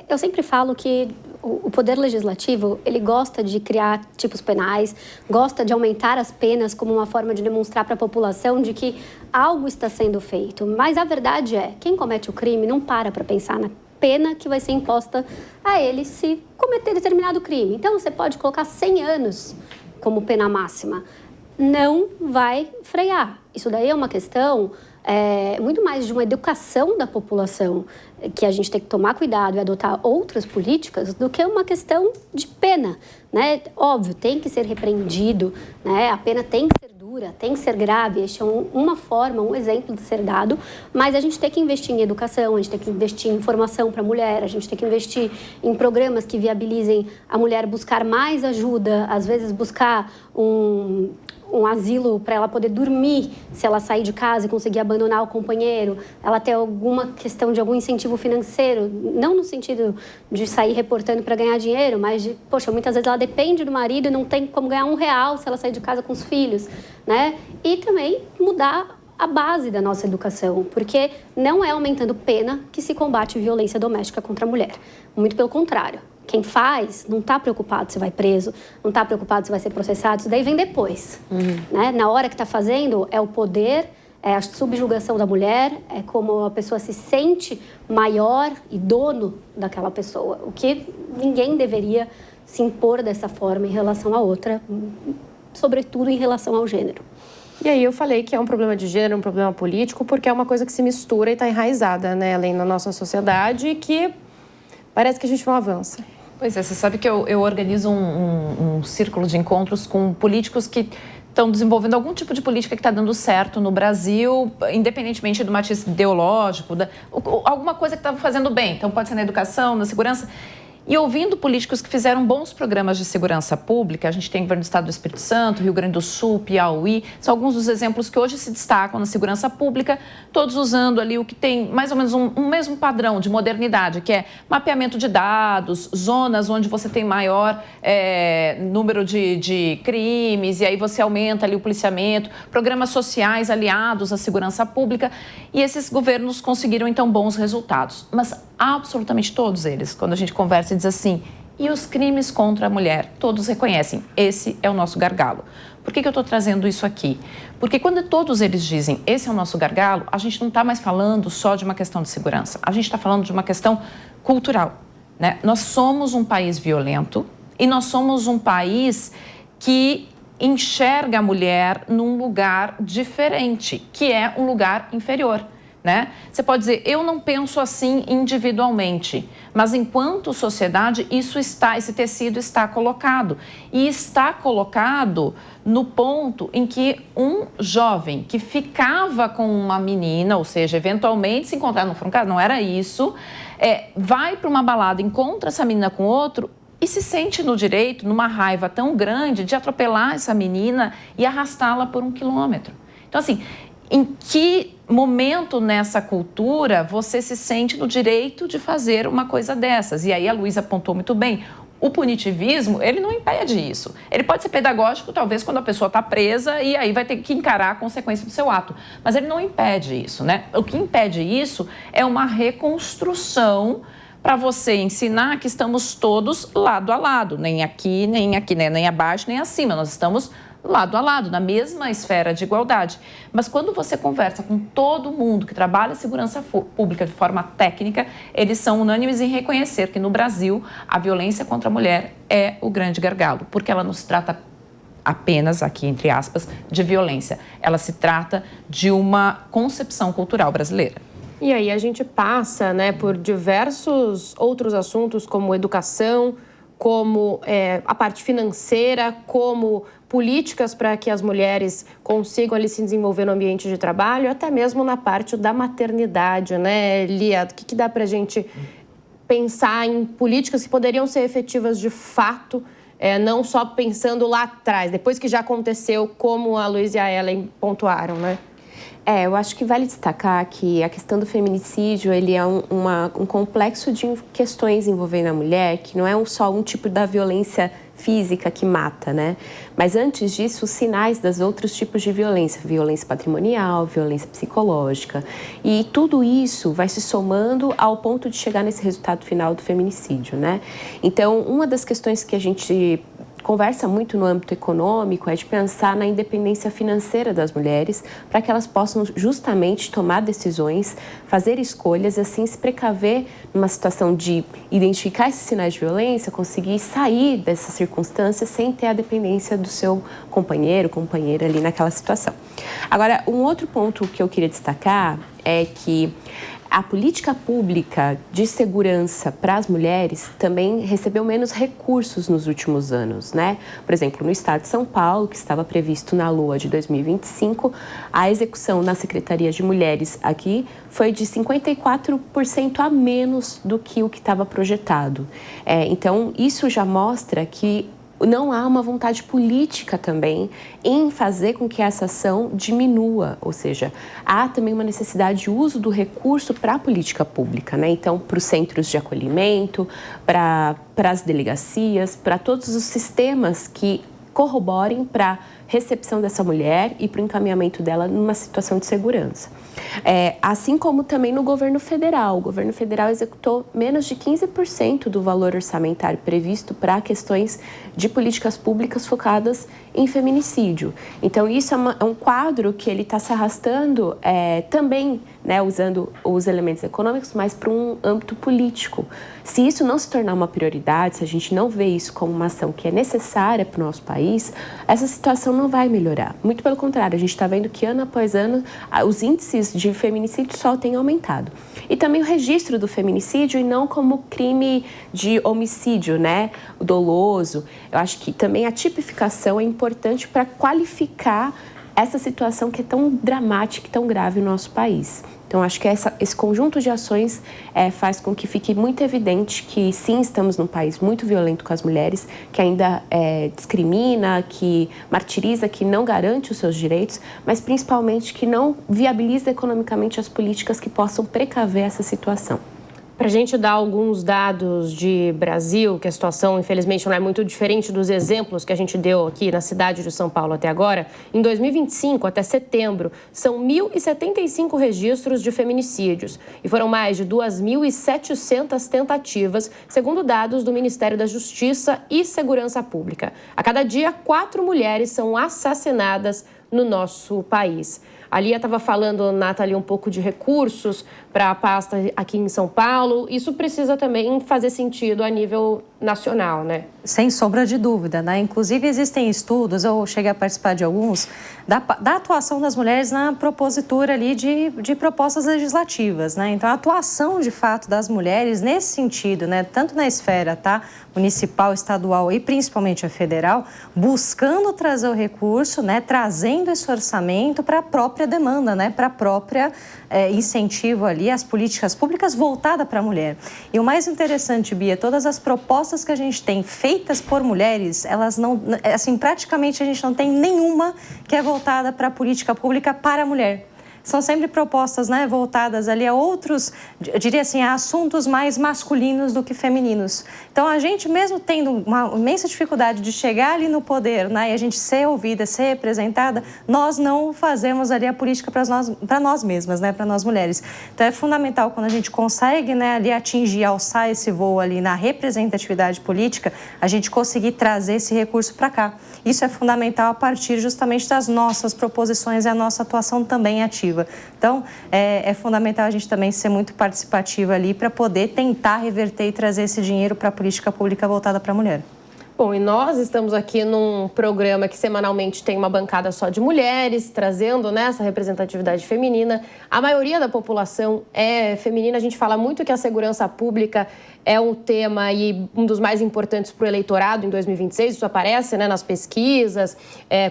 Speaker 3: eu sempre falo que o Poder Legislativo, ele gosta de criar tipos penais, gosta de aumentar as penas como uma forma de demonstrar para a população de que algo está sendo feito. Mas a verdade é, quem comete o crime não para pensar na pena que vai ser imposta a ele se cometer determinado crime. Então, você pode colocar 100 anos como pena máxima. Não vai frear. Isso daí é uma questão muito mais de uma educação da população, que a gente tem que tomar cuidado e adotar outras políticas, do que uma questão de pena, né? Óbvio, tem que ser repreendido, né? A pena tem que ser dura, tem que ser grave. Este é uma forma, um exemplo de ser dado, mas a gente tem que investir em educação, a gente tem que investir em formação para a mulher, a gente tem que investir em programas que viabilizem a mulher buscar mais ajuda, às vezes buscar um asilo para ela poder dormir se ela sair de casa e conseguir abandonar o companheiro, ela ter alguma questão de algum incentivo financeiro, não no sentido de sair reportando para ganhar dinheiro, mas de, poxa, muitas vezes ela depende do marido e não tem como ganhar R$1 se ela sair de casa com os filhos, né? E também mudar a base da nossa educação, porque não é aumentando pena que se combate violência doméstica contra a mulher, muito pelo contrário. Quem faz não está preocupado se vai preso, não está preocupado se vai ser processado, isso daí vem depois. Né? Na hora que está fazendo, é o poder, é a subjugação da mulher, é como a pessoa se sente maior e dono daquela pessoa, o que ninguém deveria se impor dessa forma em relação à outra, sobretudo em relação ao gênero.
Speaker 2: E aí eu falei que é um problema de gênero, um problema político, porque é uma coisa que se mistura e está enraizada, né, além na nossa sociedade, e que parece que a gente não avança.
Speaker 4: Pois é, você sabe que eu organizo um círculo de encontros com políticos que estão desenvolvendo algum tipo de política que está dando certo no Brasil, independentemente do matiz ideológico, alguma coisa que está fazendo bem. Então, pode ser na educação, na segurança. E ouvindo políticos que fizeram bons programas de segurança pública, a gente tem o governo do Estado do Espírito Santo, Rio Grande do Sul, Piauí, são alguns dos exemplos que hoje se destacam na segurança pública, todos usando ali o que tem mais ou menos um mesmo padrão de modernidade, que é mapeamento de dados, zonas onde você tem maior número de crimes, e aí você aumenta ali o policiamento, programas sociais aliados à segurança pública, e esses governos conseguiram, então, bons resultados. Mas absolutamente todos eles, quando a gente conversa e diz assim, e os crimes contra a mulher? Todos reconhecem, esse é o nosso gargalo. Por que eu estou trazendo isso aqui? Porque quando todos eles dizem, esse é o nosso gargalo, a gente não está mais falando só de uma questão de segurança, a gente está falando de uma questão cultural, né? Nós somos um país violento e nós somos um país que enxerga a mulher num lugar diferente, que é um lugar inferior. Né? Você pode dizer, eu não penso assim individualmente, mas enquanto sociedade esse tecido está colocado. E está colocado no ponto em que um jovem que ficava com uma menina, ou seja, eventualmente se encontrar no franco, não era isso, vai para uma balada, encontra essa menina com outro e se sente no direito, numa raiva tão grande de atropelar essa menina e arrastá-la por 1 quilômetro. Então, assim, em que momento nessa cultura você se sente no direito de fazer uma coisa dessas? E aí a Luísa apontou muito bem, o punitivismo, ele não impede isso. Ele pode ser pedagógico, talvez, quando a pessoa está presa e aí vai ter que encarar a consequência do seu ato. Mas ele não impede isso, né? O que impede isso é uma reconstrução para você ensinar que estamos todos lado a lado, nem aqui, né? Nem abaixo, nem acima. Nós estamos lado a lado, na mesma esfera de igualdade. Mas quando você conversa com todo mundo que trabalha segurança pública de forma técnica, eles são unânimes em reconhecer que no Brasil a violência contra a mulher é o grande gargalo, porque ela não se trata apenas, aqui entre aspas, de violência. Ela se trata de uma concepção cultural brasileira.
Speaker 2: E aí a gente passa, né, por diversos outros assuntos, como educação, como a parte financeira, como políticas para que as mulheres consigam ali se desenvolver no ambiente de trabalho, até mesmo na parte da maternidade, né, Lia? O que dá para a gente pensar em políticas que poderiam ser efetivas de fato, não só pensando lá atrás, depois que já aconteceu, como a Luísa e a Ellen pontuaram, né?
Speaker 5: Eu acho que vale destacar que a questão do feminicídio, ele é um complexo de questões envolvendo a mulher, que não é só um tipo da violência física que mata, né? Mas antes disso, os sinais dos outros tipos de violência, violência patrimonial, violência psicológica. E tudo isso vai se somando ao ponto de chegar nesse resultado final do feminicídio, né? Então, uma das questões que a gente conversa muito no âmbito econômico é de pensar na independência financeira das mulheres para que elas possam justamente tomar decisões, fazer escolhas e assim se precaver numa situação de identificar esses sinais de violência, conseguir sair dessa circunstância sem ter a dependência do seu companheiro, companheira ali naquela situação. Agora, um outro ponto que eu queria destacar é que a política pública de segurança para as mulheres também recebeu menos recursos nos últimos anos, né? Por exemplo, no estado de São Paulo, que estava previsto na LOA de 2025, a execução na Secretaria de Mulheres aqui foi de 54% a menos do que o que estava projetado. Então, isso já mostra que não há uma vontade política também em fazer com que essa ação diminua, ou seja, há também uma necessidade de uso do recurso para a política pública, né? Então, para os centros de acolhimento, para as delegacias, para todos os sistemas que corroborem para a recepção dessa mulher e para o encaminhamento dela numa situação de segurança. Assim como também no governo federal. O governo federal executou menos de 15% do valor orçamentário previsto para questões de políticas públicas focadas em feminicídio. Então, isso é um quadro que ele está se arrastando também, né, usando os elementos econômicos, mas para um âmbito político. Se isso não se tornar uma prioridade, se a gente não vê isso como uma ação que é necessária para o nosso país, essa situação não vai melhorar. Muito pelo contrário, a gente está vendo que ano após ano os índices de feminicídio só têm aumentado. E também o registro do feminicídio e não como crime de homicídio, né, doloso. Eu acho que também a tipificação é importante para qualificar essa situação que é tão dramática e tão grave no nosso país. Então, acho que esse conjunto de ações faz com que fique muito evidente que, sim, estamos num país muito violento com as mulheres, que ainda discrimina, que martiriza, que não garante os seus direitos, mas principalmente que não viabiliza economicamente as políticas que possam precaver essa situação.
Speaker 2: Para a gente dar alguns dados de Brasil, que a situação, infelizmente, não é muito diferente dos exemplos que a gente deu aqui na cidade de São Paulo até agora, em 2025, até setembro, são 1.075 registros de feminicídios e foram mais de 2.700 tentativas, segundo dados do Ministério da Justiça e Segurança Pública. A cada dia, 4 mulheres são assassinadas no nosso país. A Lia estava falando, Nathalie, um pouco de recursos para a pasta aqui em São Paulo. Isso precisa também fazer sentido a nível nacional, né?
Speaker 1: Sem sombra de dúvida, né? Inclusive, existem estudos, eu cheguei a participar de alguns, da atuação das mulheres na propositura ali de propostas legislativas, né? Então, a atuação, de fato, das mulheres nesse sentido, né? Tanto na esfera, municipal, estadual e principalmente a federal, buscando trazer o recurso, né? Trazendo esse orçamento para a própria demanda, né? Para a própria incentivo ali às políticas públicas voltadas para a mulher. E o mais interessante, Bia, todas as propostas que a gente tem feitas por mulheres, elas não, assim, praticamente a gente não tem nenhuma que é voltada para a política pública para a mulher. São sempre propostas, né, voltadas ali a outros, eu diria assim, a assuntos mais masculinos do que femininos. Então, a gente mesmo tendo uma imensa dificuldade de chegar ali no poder, né, e a gente ser ouvida, ser representada, nós não fazemos ali a política para nós mesmas, né, para nós mulheres. Então, é fundamental quando a gente consegue, né, ali atingir, alçar esse voo ali na representatividade política, a gente conseguir trazer esse recurso para cá. Isso é fundamental a partir justamente das nossas proposições e a nossa atuação também ativa. Então, é fundamental a gente também ser muito participativa ali para poder tentar reverter e trazer esse dinheiro para a política pública voltada para a mulher.
Speaker 2: Bom, e nós estamos aqui num programa que semanalmente tem uma bancada só de mulheres, trazendo, né, essa representatividade feminina. A maioria da população é feminina. A gente fala muito que a segurança pública é um tema e um dos mais importantes para o eleitorado em 2026. Isso aparece, né, nas pesquisas,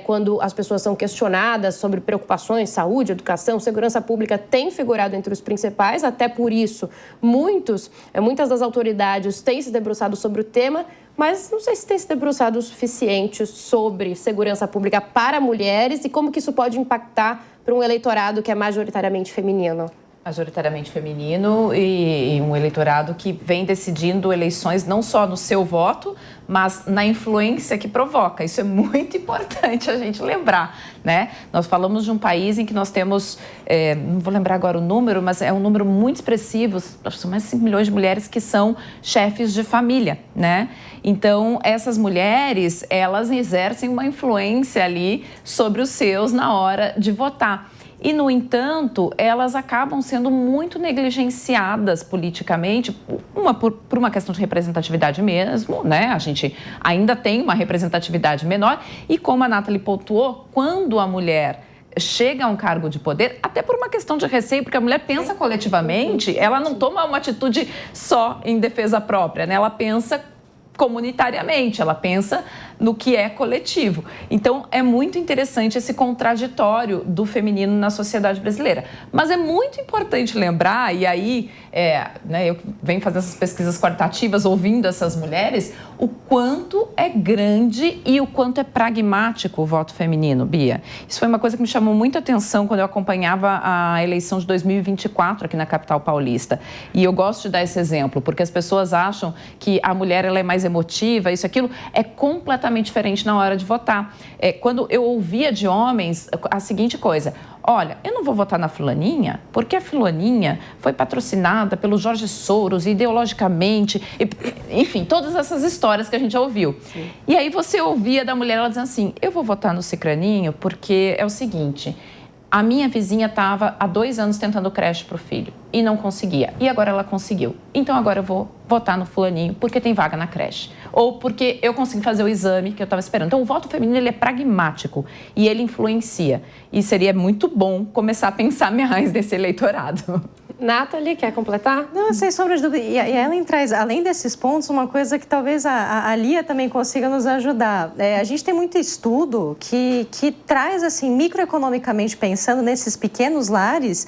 Speaker 2: quando as pessoas são questionadas sobre preocupações, saúde, educação. Segurança pública tem figurado entre os principais. Até por isso, muitas das autoridades têm se debruçado sobre o tema, mas não sei se tem se debruçado o suficiente sobre segurança pública para mulheres e como que isso pode impactar para um eleitorado que é majoritariamente feminino.
Speaker 4: Majoritariamente feminino e um eleitorado que vem decidindo eleições não só no seu voto, mas na influência que provoca. Isso é muito importante a gente lembrar, né? Nós falamos de um país em que nós temos, não vou lembrar agora o número, mas é um número muito expressivo, são mais de 5 milhões de mulheres que são chefes de família, né? Então, essas mulheres, elas exercem uma influência ali sobre os seus na hora de votar. E, no entanto, elas acabam sendo muito negligenciadas politicamente, por uma questão de representatividade mesmo, né? A gente ainda tem uma representatividade menor e, como a Nathalie pontuou, quando a mulher chega a um cargo de poder, até por uma questão de receio, porque a mulher pensa coletivamente, ela não toma uma atitude só em defesa própria, né? Ela pensa comunitariamente, ela pensa no que é coletivo. Então, é muito interessante esse contraditório do feminino na sociedade brasileira. Mas é muito importante lembrar, e aí, né, eu venho fazendo essas pesquisas qualitativas, ouvindo essas mulheres, o quanto é grande e o quanto é pragmático o voto feminino, Bia. Isso foi uma coisa que me chamou muito a atenção quando eu acompanhava a eleição de 2024 aqui na capital paulista. E eu gosto de dar esse exemplo, porque as pessoas acham que a mulher ela é mais emotiva, isso, aquilo, é completamente diferente na hora de votar. Quando eu ouvia de homens a seguinte coisa: olha, eu não vou votar na fulaninha porque a fulaninha foi patrocinada pelo Jorge Soros ideologicamente, enfim, todas essas histórias que a gente já ouviu. Sim. E aí você ouvia da mulher, ela dizendo assim: eu vou votar no cicraninho porque é o seguinte, a minha vizinha estava há 2 anos tentando creche para o filho e não conseguia. E agora ela conseguiu. Então agora eu vou votar no fulaninho porque tem vaga na creche. Ou porque eu consegui fazer o exame que eu estava esperando. Então o voto feminino ele é pragmático e ele influencia. E seria muito bom começar a pensar mais nesse eleitorado.
Speaker 2: Nathalie, quer completar?
Speaker 1: Não, sem sombra de dúvida. E a Ellen traz, além desses pontos, uma coisa que talvez a Lia também consiga nos ajudar. A gente tem muito estudo que traz, assim, microeconomicamente pensando nesses pequenos lares,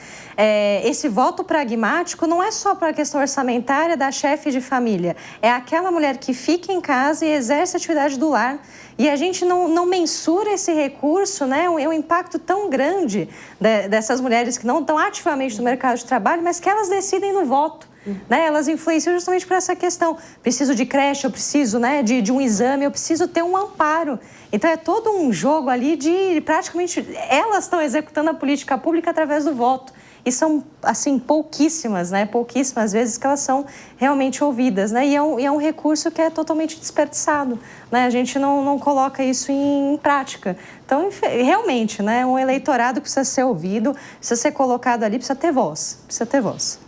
Speaker 1: esse voto pragmático não é só para a questão orçamentária da chefe de família. É aquela mulher que fica em casa e exerce a atividade do lar. E a gente não mensura esse recurso, né? É um impacto tão grande dessas mulheres que não estão ativamente no mercado de trabalho, mas que elas decidem no voto. Né? Elas influenciam justamente por essa questão. Preciso de creche, eu preciso, né, de um exame, eu preciso ter um amparo. Então, é todo um jogo ali de praticamente... Elas estão executando a política pública através do voto. E são, assim, pouquíssimas, né? Pouquíssimas vezes que elas são realmente ouvidas, né? E é um recurso que é totalmente desperdiçado, né? A gente não coloca isso em prática. Então, realmente, né? Um eleitorado precisa ser ouvido, precisa ser colocado ali, precisa ter voz. Precisa ter voz.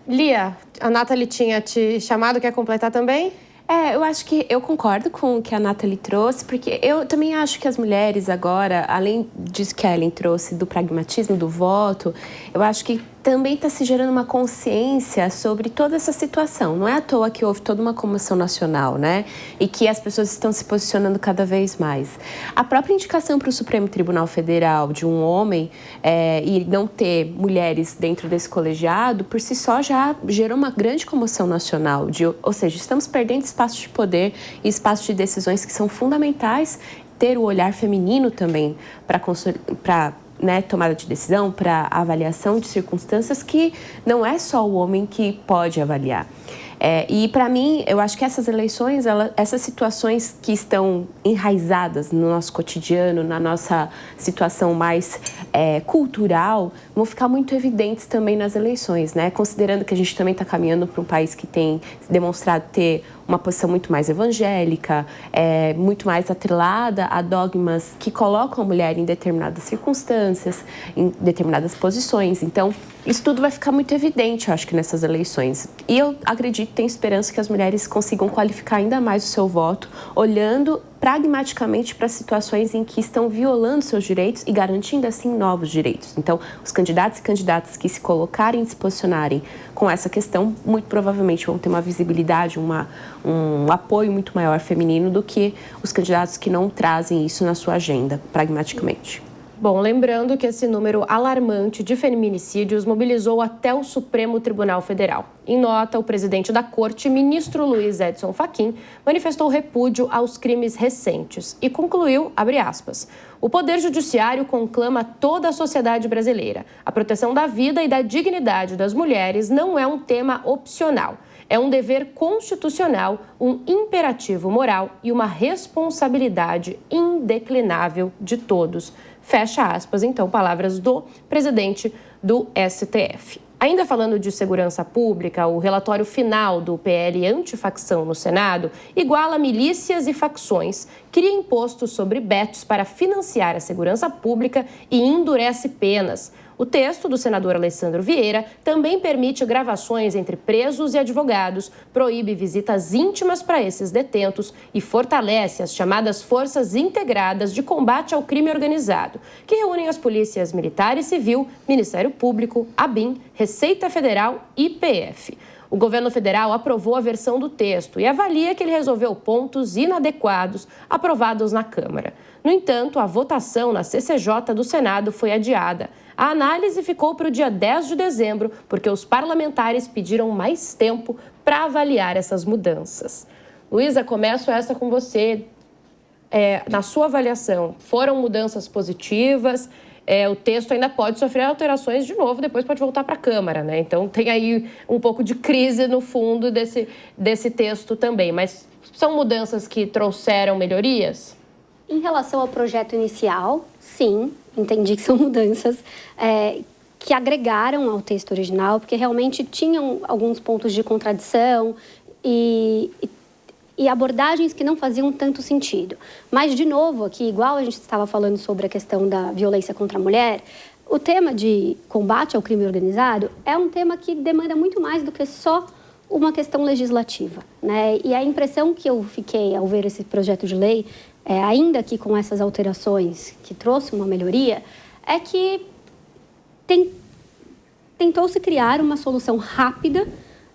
Speaker 2: Lia, a Nathalie tinha te chamado, quer completar também?
Speaker 5: Eu acho que eu concordo com o que a Nathalie trouxe, porque eu também acho que as mulheres agora, além disso que a Ellen trouxe, do pragmatismo, do voto, eu acho que também está se gerando uma consciência sobre toda essa situação. Não é à toa que houve toda uma comoção nacional, né? E que as pessoas estão se posicionando cada vez mais. A própria indicação para o Supremo Tribunal Federal de um homem e não ter mulheres dentro desse colegiado, por si só já gerou uma grande comoção nacional. Ou seja, estamos perdendo espaço de poder e espaço de decisões que são fundamentais, ter o olhar feminino também para né, tomada de decisão, para avaliação de circunstâncias que não é só o homem que pode avaliar. E, para mim, eu acho que essas eleições, essas situações que estão enraizadas no nosso cotidiano, na nossa situação mais cultural, vão ficar muito evidentes também nas eleições, né? Considerando que a gente também está caminhando para um país que tem demonstrado ter uma posição muito mais evangélica, muito mais atrelada a dogmas que colocam a mulher em determinadas circunstâncias, em determinadas posições. Então, isso tudo vai ficar muito evidente, eu acho que nessas eleições. E eu acredito tenho esperança que as mulheres consigam qualificar ainda mais o seu voto, olhando pragmaticamente para situações em que estão violando seus direitos e garantindo, assim, novos direitos. Então, os candidatos e candidatas que se colocarem e se posicionarem com essa questão, muito provavelmente vão ter uma visibilidade, um apoio muito maior feminino do que os candidatos que não trazem isso na sua agenda, pragmaticamente.
Speaker 2: Bom, lembrando que esse número alarmante de feminicídios mobilizou até o Supremo Tribunal Federal. Em nota, o presidente da Corte, ministro Luiz Edson Fachin, manifestou repúdio aos crimes recentes e concluiu, abre aspas, o Poder Judiciário conclama toda a sociedade brasileira. A proteção da vida e da dignidade das mulheres não é um tema opcional. É um dever constitucional, um imperativo moral e uma responsabilidade indeclinável de todos. Fecha aspas, então, palavras do presidente do STF. Ainda falando de segurança pública, o relatório final do PL antifacção no Senado iguala milícias e facções, cria impostos sobre betos para financiar a segurança pública e endurece penas. O texto do senador Alessandro Vieira também permite gravações entre presos e advogados, proíbe visitas íntimas para esses detentos e fortalece as chamadas Forças Integradas de Combate ao Crime Organizado, que reúnem as polícias militar e civil, Ministério Público, ABIN, Receita Federal e PF. O governo federal aprovou a versão do texto e avalia que ele resolveu pontos inadequados aprovados na Câmara. No entanto, a votação na CCJ do Senado foi adiada. A análise ficou para o dia 10 de dezembro, porque os parlamentares pediram mais tempo para avaliar essas mudanças. Luísa, começo essa com você. Na sua avaliação, foram mudanças positivas? O texto ainda pode sofrer alterações de novo, depois pode voltar para a Câmara, né? Então tem aí um pouco de crise no fundo desse texto também. Mas são mudanças que trouxeram melhorias?
Speaker 3: Em relação ao projeto inicial, sim, entendi que são mudanças que agregaram ao texto original, porque realmente tinham alguns pontos de contradição e abordagens que não faziam tanto sentido. Mas, de novo, aqui, igual a gente estava falando sobre a questão da violência contra a mulher, o tema de combate ao crime organizado é um tema que demanda muito mais do que só uma questão legislativa, né? E a impressão que eu fiquei ao ver esse projeto de lei, ainda que com essas alterações que trouxe uma melhoria, é que tentou-se criar uma solução rápida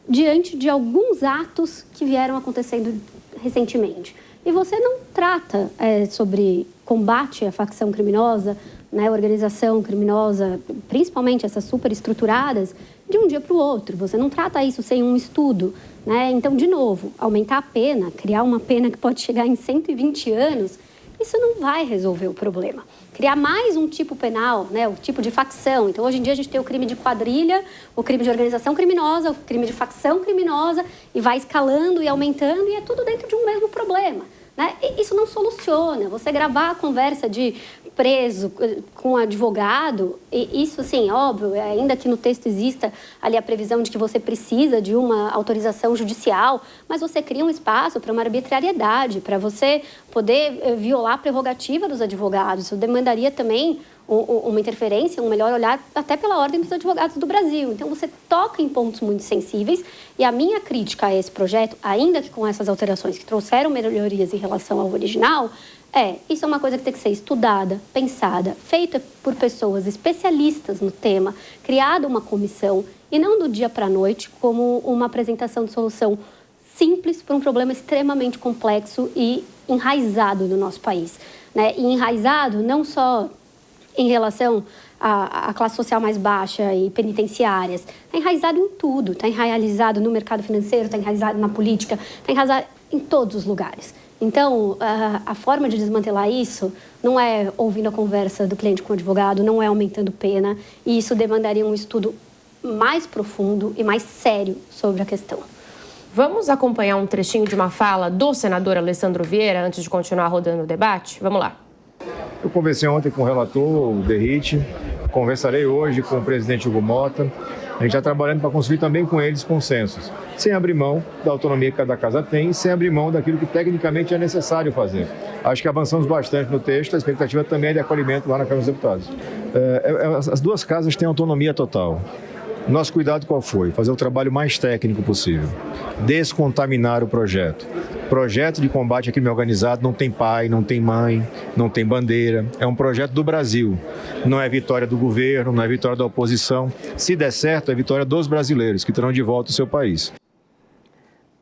Speaker 3: diante de alguns atos que vieram acontecendo recentemente. E você não trata sobre combate à facção criminosa, né, organização criminosa, principalmente essas superestruturadas, de um dia para o outro. Você não trata isso sem um estudo, né? Então, de novo, aumentar a pena, criar uma pena que pode chegar em 120 anos, isso não vai resolver o problema. Criar mais um tipo penal, né, o tipo de facção. Então, hoje em dia, a gente tem o crime de quadrilha, o crime de organização criminosa, o crime de facção criminosa, e vai escalando e aumentando, e é tudo dentro de um mesmo problema, né? E isso não soluciona. Você gravar a conversa de preso com advogado, e isso, assim, óbvio, ainda que no texto exista ali a previsão de que você precisa de uma autorização judicial, mas você cria um espaço para uma arbitrariedade, para você poder violar a prerrogativa dos advogados. Isso demandaria também uma interferência, um melhor olhar até pela Ordem dos Advogados do Brasil. Então, você toca em pontos muito sensíveis, e a minha crítica a esse projeto, ainda que com essas alterações que trouxeram melhorias em relação ao original, isso é uma coisa que tem que ser estudada, pensada, feita por pessoas especialistas no tema, criada uma comissão, e não do dia para a noite, como uma apresentação de solução simples para um problema extremamente complexo e enraizado no nosso país, né? E enraizado não só em relação à classe social mais baixa e penitenciárias, está enraizado em tudo, está enraizado no mercado financeiro, está enraizado na política, está enraizado em todos os lugares. Então, a forma de desmantelar isso não é ouvindo a conversa do cliente com o advogado, não é aumentando pena, e isso demandaria um estudo mais profundo e mais sério sobre a questão.
Speaker 2: Vamos acompanhar um trechinho de uma fala do senador Alessandro Vieira antes de continuar rodando o debate? Vamos lá.
Speaker 8: Eu conversei ontem com o relator, o Derrite, conversarei hoje com o presidente Hugo Mota. A gente está trabalhando para construir também com eles consensos, sem abrir mão da autonomia que cada casa tem, sem abrir mão daquilo que tecnicamente é necessário fazer. Acho que avançamos bastante no texto, a expectativa também é de acolhimento lá na Câmara dos Deputados. As duas casas têm autonomia total. Nosso cuidado qual foi? Fazer o trabalho mais técnico possível, descontaminar o projeto. Projeto de combate ao crime organizado não tem pai, não tem mãe, não tem bandeira. É um projeto do Brasil. Não é vitória do governo, não é vitória da oposição. Se der certo, é vitória dos brasileiros, que terão de volta o seu país.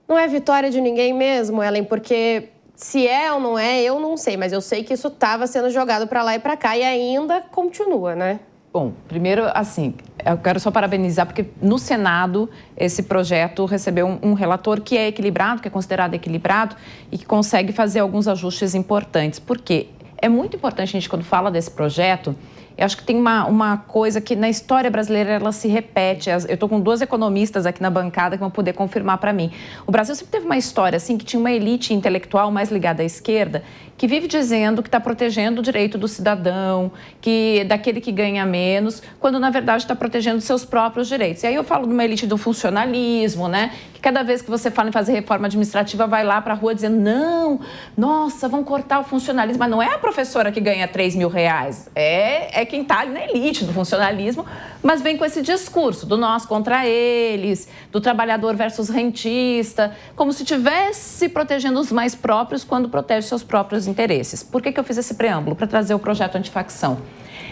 Speaker 2: Não é vitória de ninguém mesmo, Ellen, porque se é ou não é, eu não sei. Mas eu sei que isso estava sendo jogado para lá e para cá e ainda continua, né?
Speaker 4: Bom, primeiro, assim, eu quero só parabenizar, porque no Senado esse projeto recebeu um relator que é equilibrado, que é considerado equilibrado e que consegue fazer alguns ajustes importantes. Por quê? É muito importante a gente, quando fala desse projeto, eu acho que tem uma coisa que na história brasileira ela se repete. Eu estou com 2 economistas aqui na bancada que vão poder confirmar para mim. O Brasil sempre teve uma história assim que tinha uma elite intelectual mais ligada à esquerda que vive dizendo que está protegendo o direito do cidadão, que daquele que ganha menos, quando na verdade está protegendo seus próprios direitos. E aí eu falo de uma elite do funcionalismo, né? Que cada vez que você fala em fazer reforma administrativa vai lá para a rua dizendo não, nossa, vão cortar o funcionalismo. Mas não é a professora que ganha R$3.000, é quem está ali na elite do funcionalismo, mas vem com esse discurso do nós contra eles, do trabalhador versus rentista, como se estivesse protegendo os mais próprios quando protege seus próprios interesses. Por que eu fiz esse preâmbulo? Para trazer o projeto antifacção.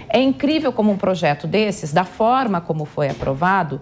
Speaker 4: É incrível como um projeto desses, da forma como foi aprovado,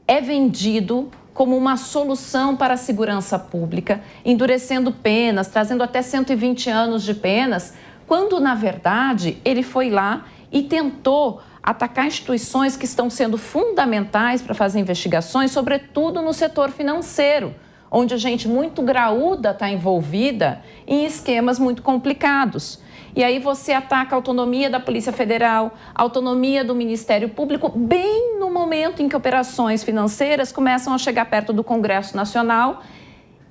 Speaker 4: é vendido como uma solução para a segurança pública, endurecendo penas, trazendo até 120 anos de penas, quando, na verdade, ele foi lá e tentou atacar instituições que estão sendo fundamentais para fazer investigações, sobretudo no setor financeiro, onde a gente muito graúda está envolvida em esquemas muito complicados. E aí você ataca a autonomia da Polícia Federal, a autonomia do Ministério Público, bem no momento em que operações financeiras começam a chegar perto do Congresso Nacional,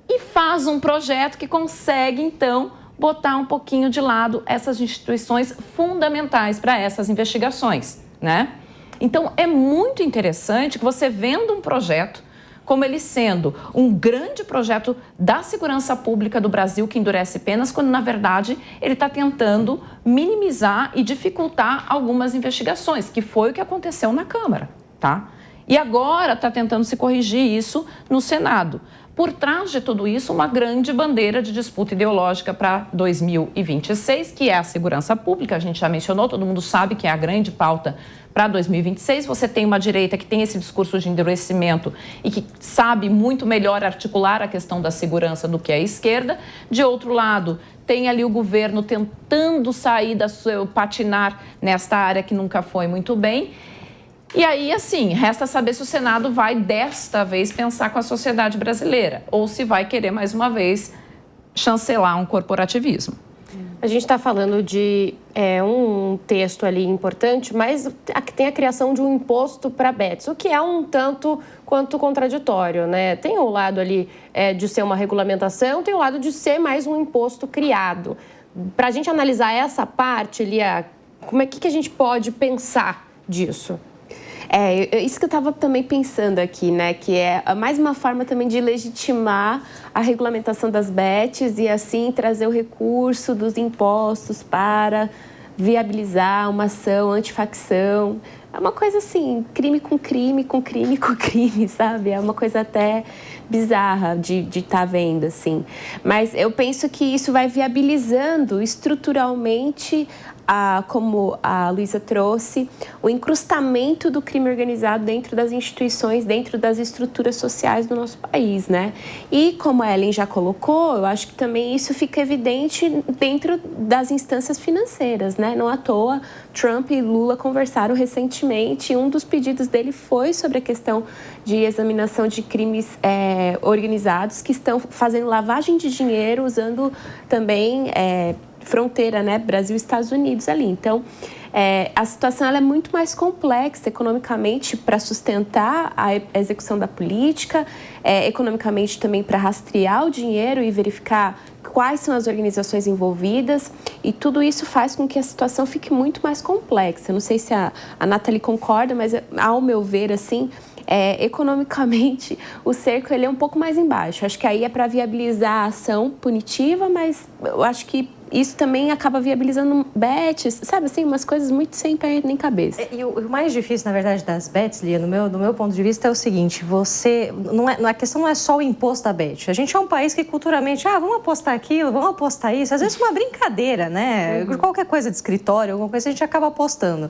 Speaker 4: e faz um projeto que consegue, então, botar um pouquinho de lado essas instituições fundamentais para essas investigações, né? Então, é muito interessante que você venda um projeto como ele sendo um grande projeto da segurança pública do Brasil que endurece penas, quando, na verdade, ele está tentando minimizar e dificultar algumas investigações, que foi o que aconteceu na Câmara, tá? E agora está tentando se corrigir isso no Senado. Por trás de tudo isso, uma grande bandeira de disputa ideológica para 2026, que é a segurança pública. A gente já mencionou, todo mundo sabe que é a grande pauta para 2026. Você tem uma direita que tem esse discurso de endurecimento e que sabe muito melhor articular a questão da segurança do que a esquerda. De outro lado, tem ali o governo tentando sair do seu patinar nesta área que nunca foi muito bem. E aí, assim, resta saber se o Senado vai, desta vez, pensar com a sociedade brasileira ou se vai querer, mais uma vez, chancelar um corporativismo.
Speaker 2: A gente está falando de um texto ali importante, mas tem a criação de um imposto para bets, o que é um tanto quanto contraditório, né? Tem o lado ali de ser uma regulamentação, tem o lado de ser mais um imposto criado. Para a gente analisar essa parte, Lia, como é que a gente pode pensar disso?
Speaker 5: Isso que eu estava também pensando aqui, né? Que é mais uma forma também de legitimar a regulamentação das bets e assim trazer o recurso dos impostos para viabilizar uma ação antifacção. É uma coisa assim, crime com crime, com crime com crime, sabe? É uma coisa até bizarra de estar vendo, assim. Mas eu penso que isso vai viabilizando estruturalmente, como a Luísa trouxe, o incrustamento do crime organizado dentro das instituições, dentro das estruturas sociais do nosso país, né? E como a Ellen já colocou, eu acho que também isso fica evidente dentro das instâncias financeiras, né? Não à toa, Trump e Lula conversaram recentemente e um dos pedidos dele foi sobre a questão de examinação de crimes organizados que estão fazendo lavagem de dinheiro, usando também fronteira, né, Brasil e Estados Unidos ali. Então, a situação ela é muito mais complexa economicamente para sustentar a execução da política, economicamente também para rastrear o dinheiro e verificar quais são as organizações envolvidas, e tudo isso faz com que a situação fique muito mais complexa. Não sei se a Nathalie concorda, mas ao meu ver, assim, economicamente, o cerco ele é um pouco mais embaixo. Acho que aí é para viabilizar a ação punitiva, mas eu acho que isso também acaba viabilizando bets, sabe assim, umas coisas muito sem pé nem cabeça.
Speaker 1: E o mais difícil, na verdade, das bets, Lia, do meu ponto de vista, é o seguinte: a questão não é só o imposto da bet. A gente é um país que culturalmente, vamos apostar aquilo, vamos apostar isso. Às vezes uma brincadeira, né? Qualquer coisa de escritório, alguma coisa, a gente acaba apostando.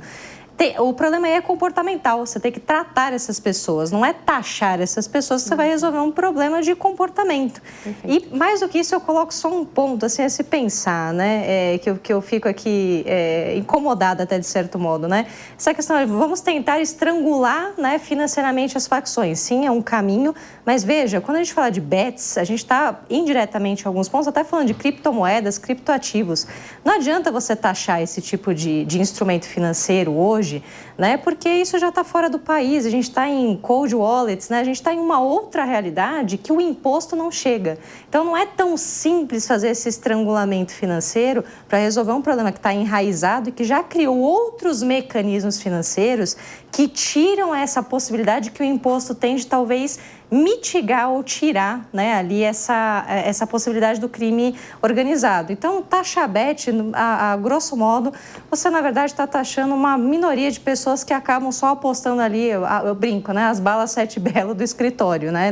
Speaker 1: O problema aí é comportamental, você tem que tratar essas pessoas, não é taxar essas pessoas que você vai resolver um problema de comportamento. Perfeito. E mais do que isso, eu coloco só um ponto, assim, a se pensar, né, que eu fico aqui incomodada até de certo modo, né, essa questão de vamos tentar estrangular, né, financeiramente as facções, sim, é um caminho, mas veja, quando a gente fala de bets, a gente está indiretamente em alguns pontos até falando de criptomoedas, criptoativos. Não adianta você taxar esse tipo de instrumento financeiro hoje, né? Porque isso já está fora do país, a gente está em cold wallets, né? A gente está em uma outra realidade que o imposto não chega. Então, não é tão simples fazer esse estrangulamento financeiro para resolver um problema que está enraizado e que já criou outros mecanismos financeiros que tiram essa possibilidade que o imposto tem de talvez mitigar ou tirar, né, ali essa possibilidade do crime organizado. Então, taxa bet, a grosso modo, você na verdade está taxando uma minoria de pessoas que acabam só apostando ali, eu brinco, né, as balas 7 belo do escritório, né,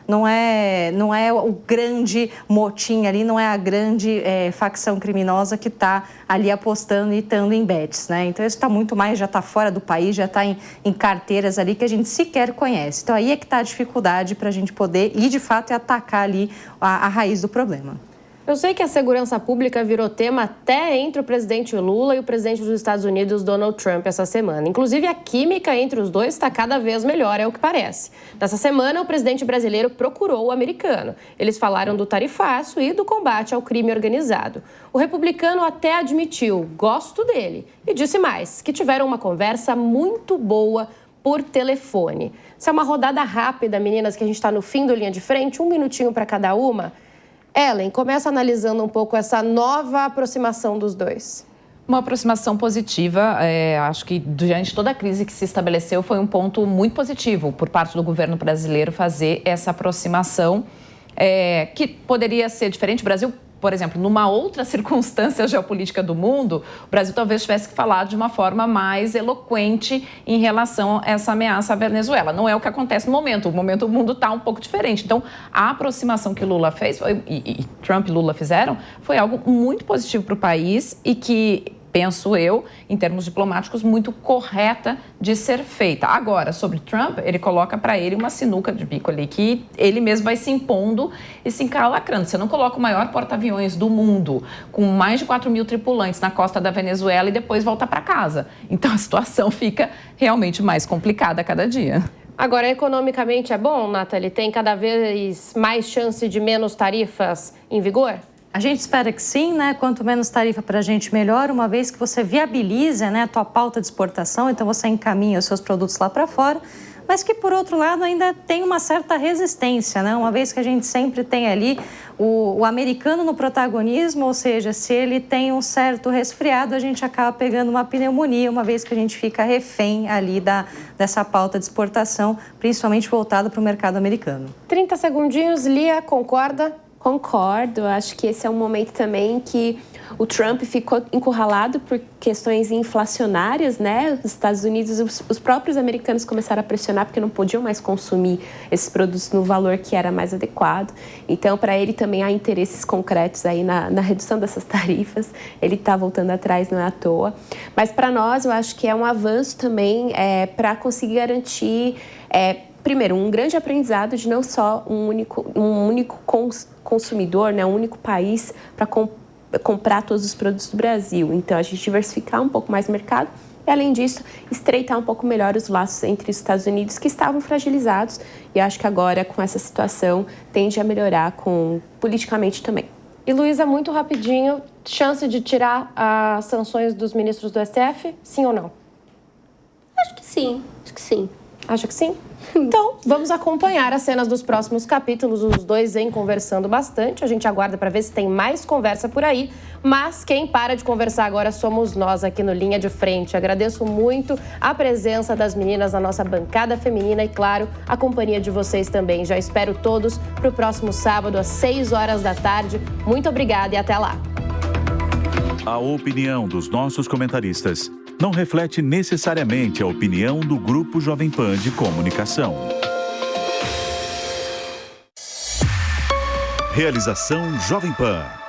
Speaker 1: não é o grande motim ali, não é a grande facção criminosa que está ali apostando e estando em bets, né? Então isso está muito mais, já está fora do país, já está em carteiras ali que a gente sequer conhece. Então aí é que está a dificuldade para a gente poder ir de fato e atacar ali a raiz do problema.
Speaker 2: Eu sei que a segurança pública virou tema até entre o presidente Lula e o presidente dos Estados Unidos, Donald Trump, essa semana. Inclusive, a química entre os dois está cada vez melhor, é o que parece. Nessa semana, o presidente brasileiro procurou o americano. Eles falaram do tarifaço e do combate ao crime organizado. O republicano até admitiu, gosto dele, e disse mais, que tiveram uma conversa muito boa por telefone. Isso é uma rodada rápida, meninas, que a gente está no fim do Linha de Frente, 1 minutinho para cada uma. Ellen, começa analisando um pouco essa nova aproximação dos dois.
Speaker 4: Uma aproximação positiva, acho que diante de toda a crise que se estabeleceu foi um ponto muito positivo por parte do governo brasileiro fazer essa aproximação, que poderia ser diferente. O Brasil, por exemplo, numa outra circunstância geopolítica do mundo, o Brasil talvez tivesse que falar de uma forma mais eloquente em relação a essa ameaça à Venezuela. Não é o que acontece no momento. O mundo está um pouco diferente. Então, a aproximação que Lula fez, e Trump e Lula fizeram, foi algo muito positivo para o país e que, penso eu, em termos diplomáticos, muito correta de ser feita. Agora, sobre Trump, ele coloca para ele uma sinuca de bico ali, que ele mesmo vai se impondo e se encalacrando. Você não coloca o maior porta-aviões do mundo, com mais de 4 mil tripulantes na costa da Venezuela e depois volta para casa. Então, a situação fica realmente mais complicada a cada dia.
Speaker 2: Agora, economicamente é bom, Nathalie? Tem cada vez mais chance de menos tarifas em vigor?
Speaker 1: A gente espera que sim, né? Quanto menos tarifa para a gente, melhor, uma vez que você viabiliza, né, a tua pauta de exportação, então você encaminha os seus produtos lá para fora, mas que, por outro lado, ainda tem uma certa resistência, né? Uma vez que a gente sempre tem ali o americano no protagonismo, ou seja, se ele tem um certo resfriado, a gente acaba pegando uma pneumonia, uma vez que a gente fica refém ali dessa pauta de exportação, principalmente voltada para o mercado americano.
Speaker 2: 30 segundinhos, Lia, concorda?
Speaker 5: Concordo, acho que esse é um momento também que o Trump ficou encurralado por questões inflacionárias, né? Os Estados Unidos, os próprios americanos começaram a pressionar porque não podiam mais consumir esses produtos no valor que era mais adequado. Então, para ele também há interesses concretos aí na redução dessas tarifas. Ele está voltando atrás, não é à toa. Mas para nós, eu acho que é um avanço também para conseguir garantir... primeiro, um grande aprendizado de não só um único consumidor, né, um único país para comprar todos os produtos do Brasil. Então, a gente diversificar um pouco mais o mercado e, além disso, estreitar um pouco melhor os laços entre os Estados Unidos, que estavam fragilizados. E acho que agora, com essa situação, tende a melhorar politicamente também.
Speaker 2: E, Luísa, muito rapidinho, chance de tirar as sanções dos ministros do STF, sim ou não?
Speaker 3: Acho que sim,
Speaker 2: Acha que sim? Então, vamos acompanhar as cenas dos próximos capítulos, os dois vêm conversando bastante, a gente aguarda para ver se tem mais conversa por aí, mas quem para de conversar agora somos nós aqui no Linha de Frente. Agradeço muito a presença das meninas na nossa bancada feminina e, claro, a companhia de vocês também. Já espero todos para o próximo sábado, às 6 horas da tarde. Muito obrigada e até lá!
Speaker 9: A opinião dos nossos comentaristas não reflete necessariamente a opinião do Grupo Jovem Pan de Comunicação. Realização Jovem Pan.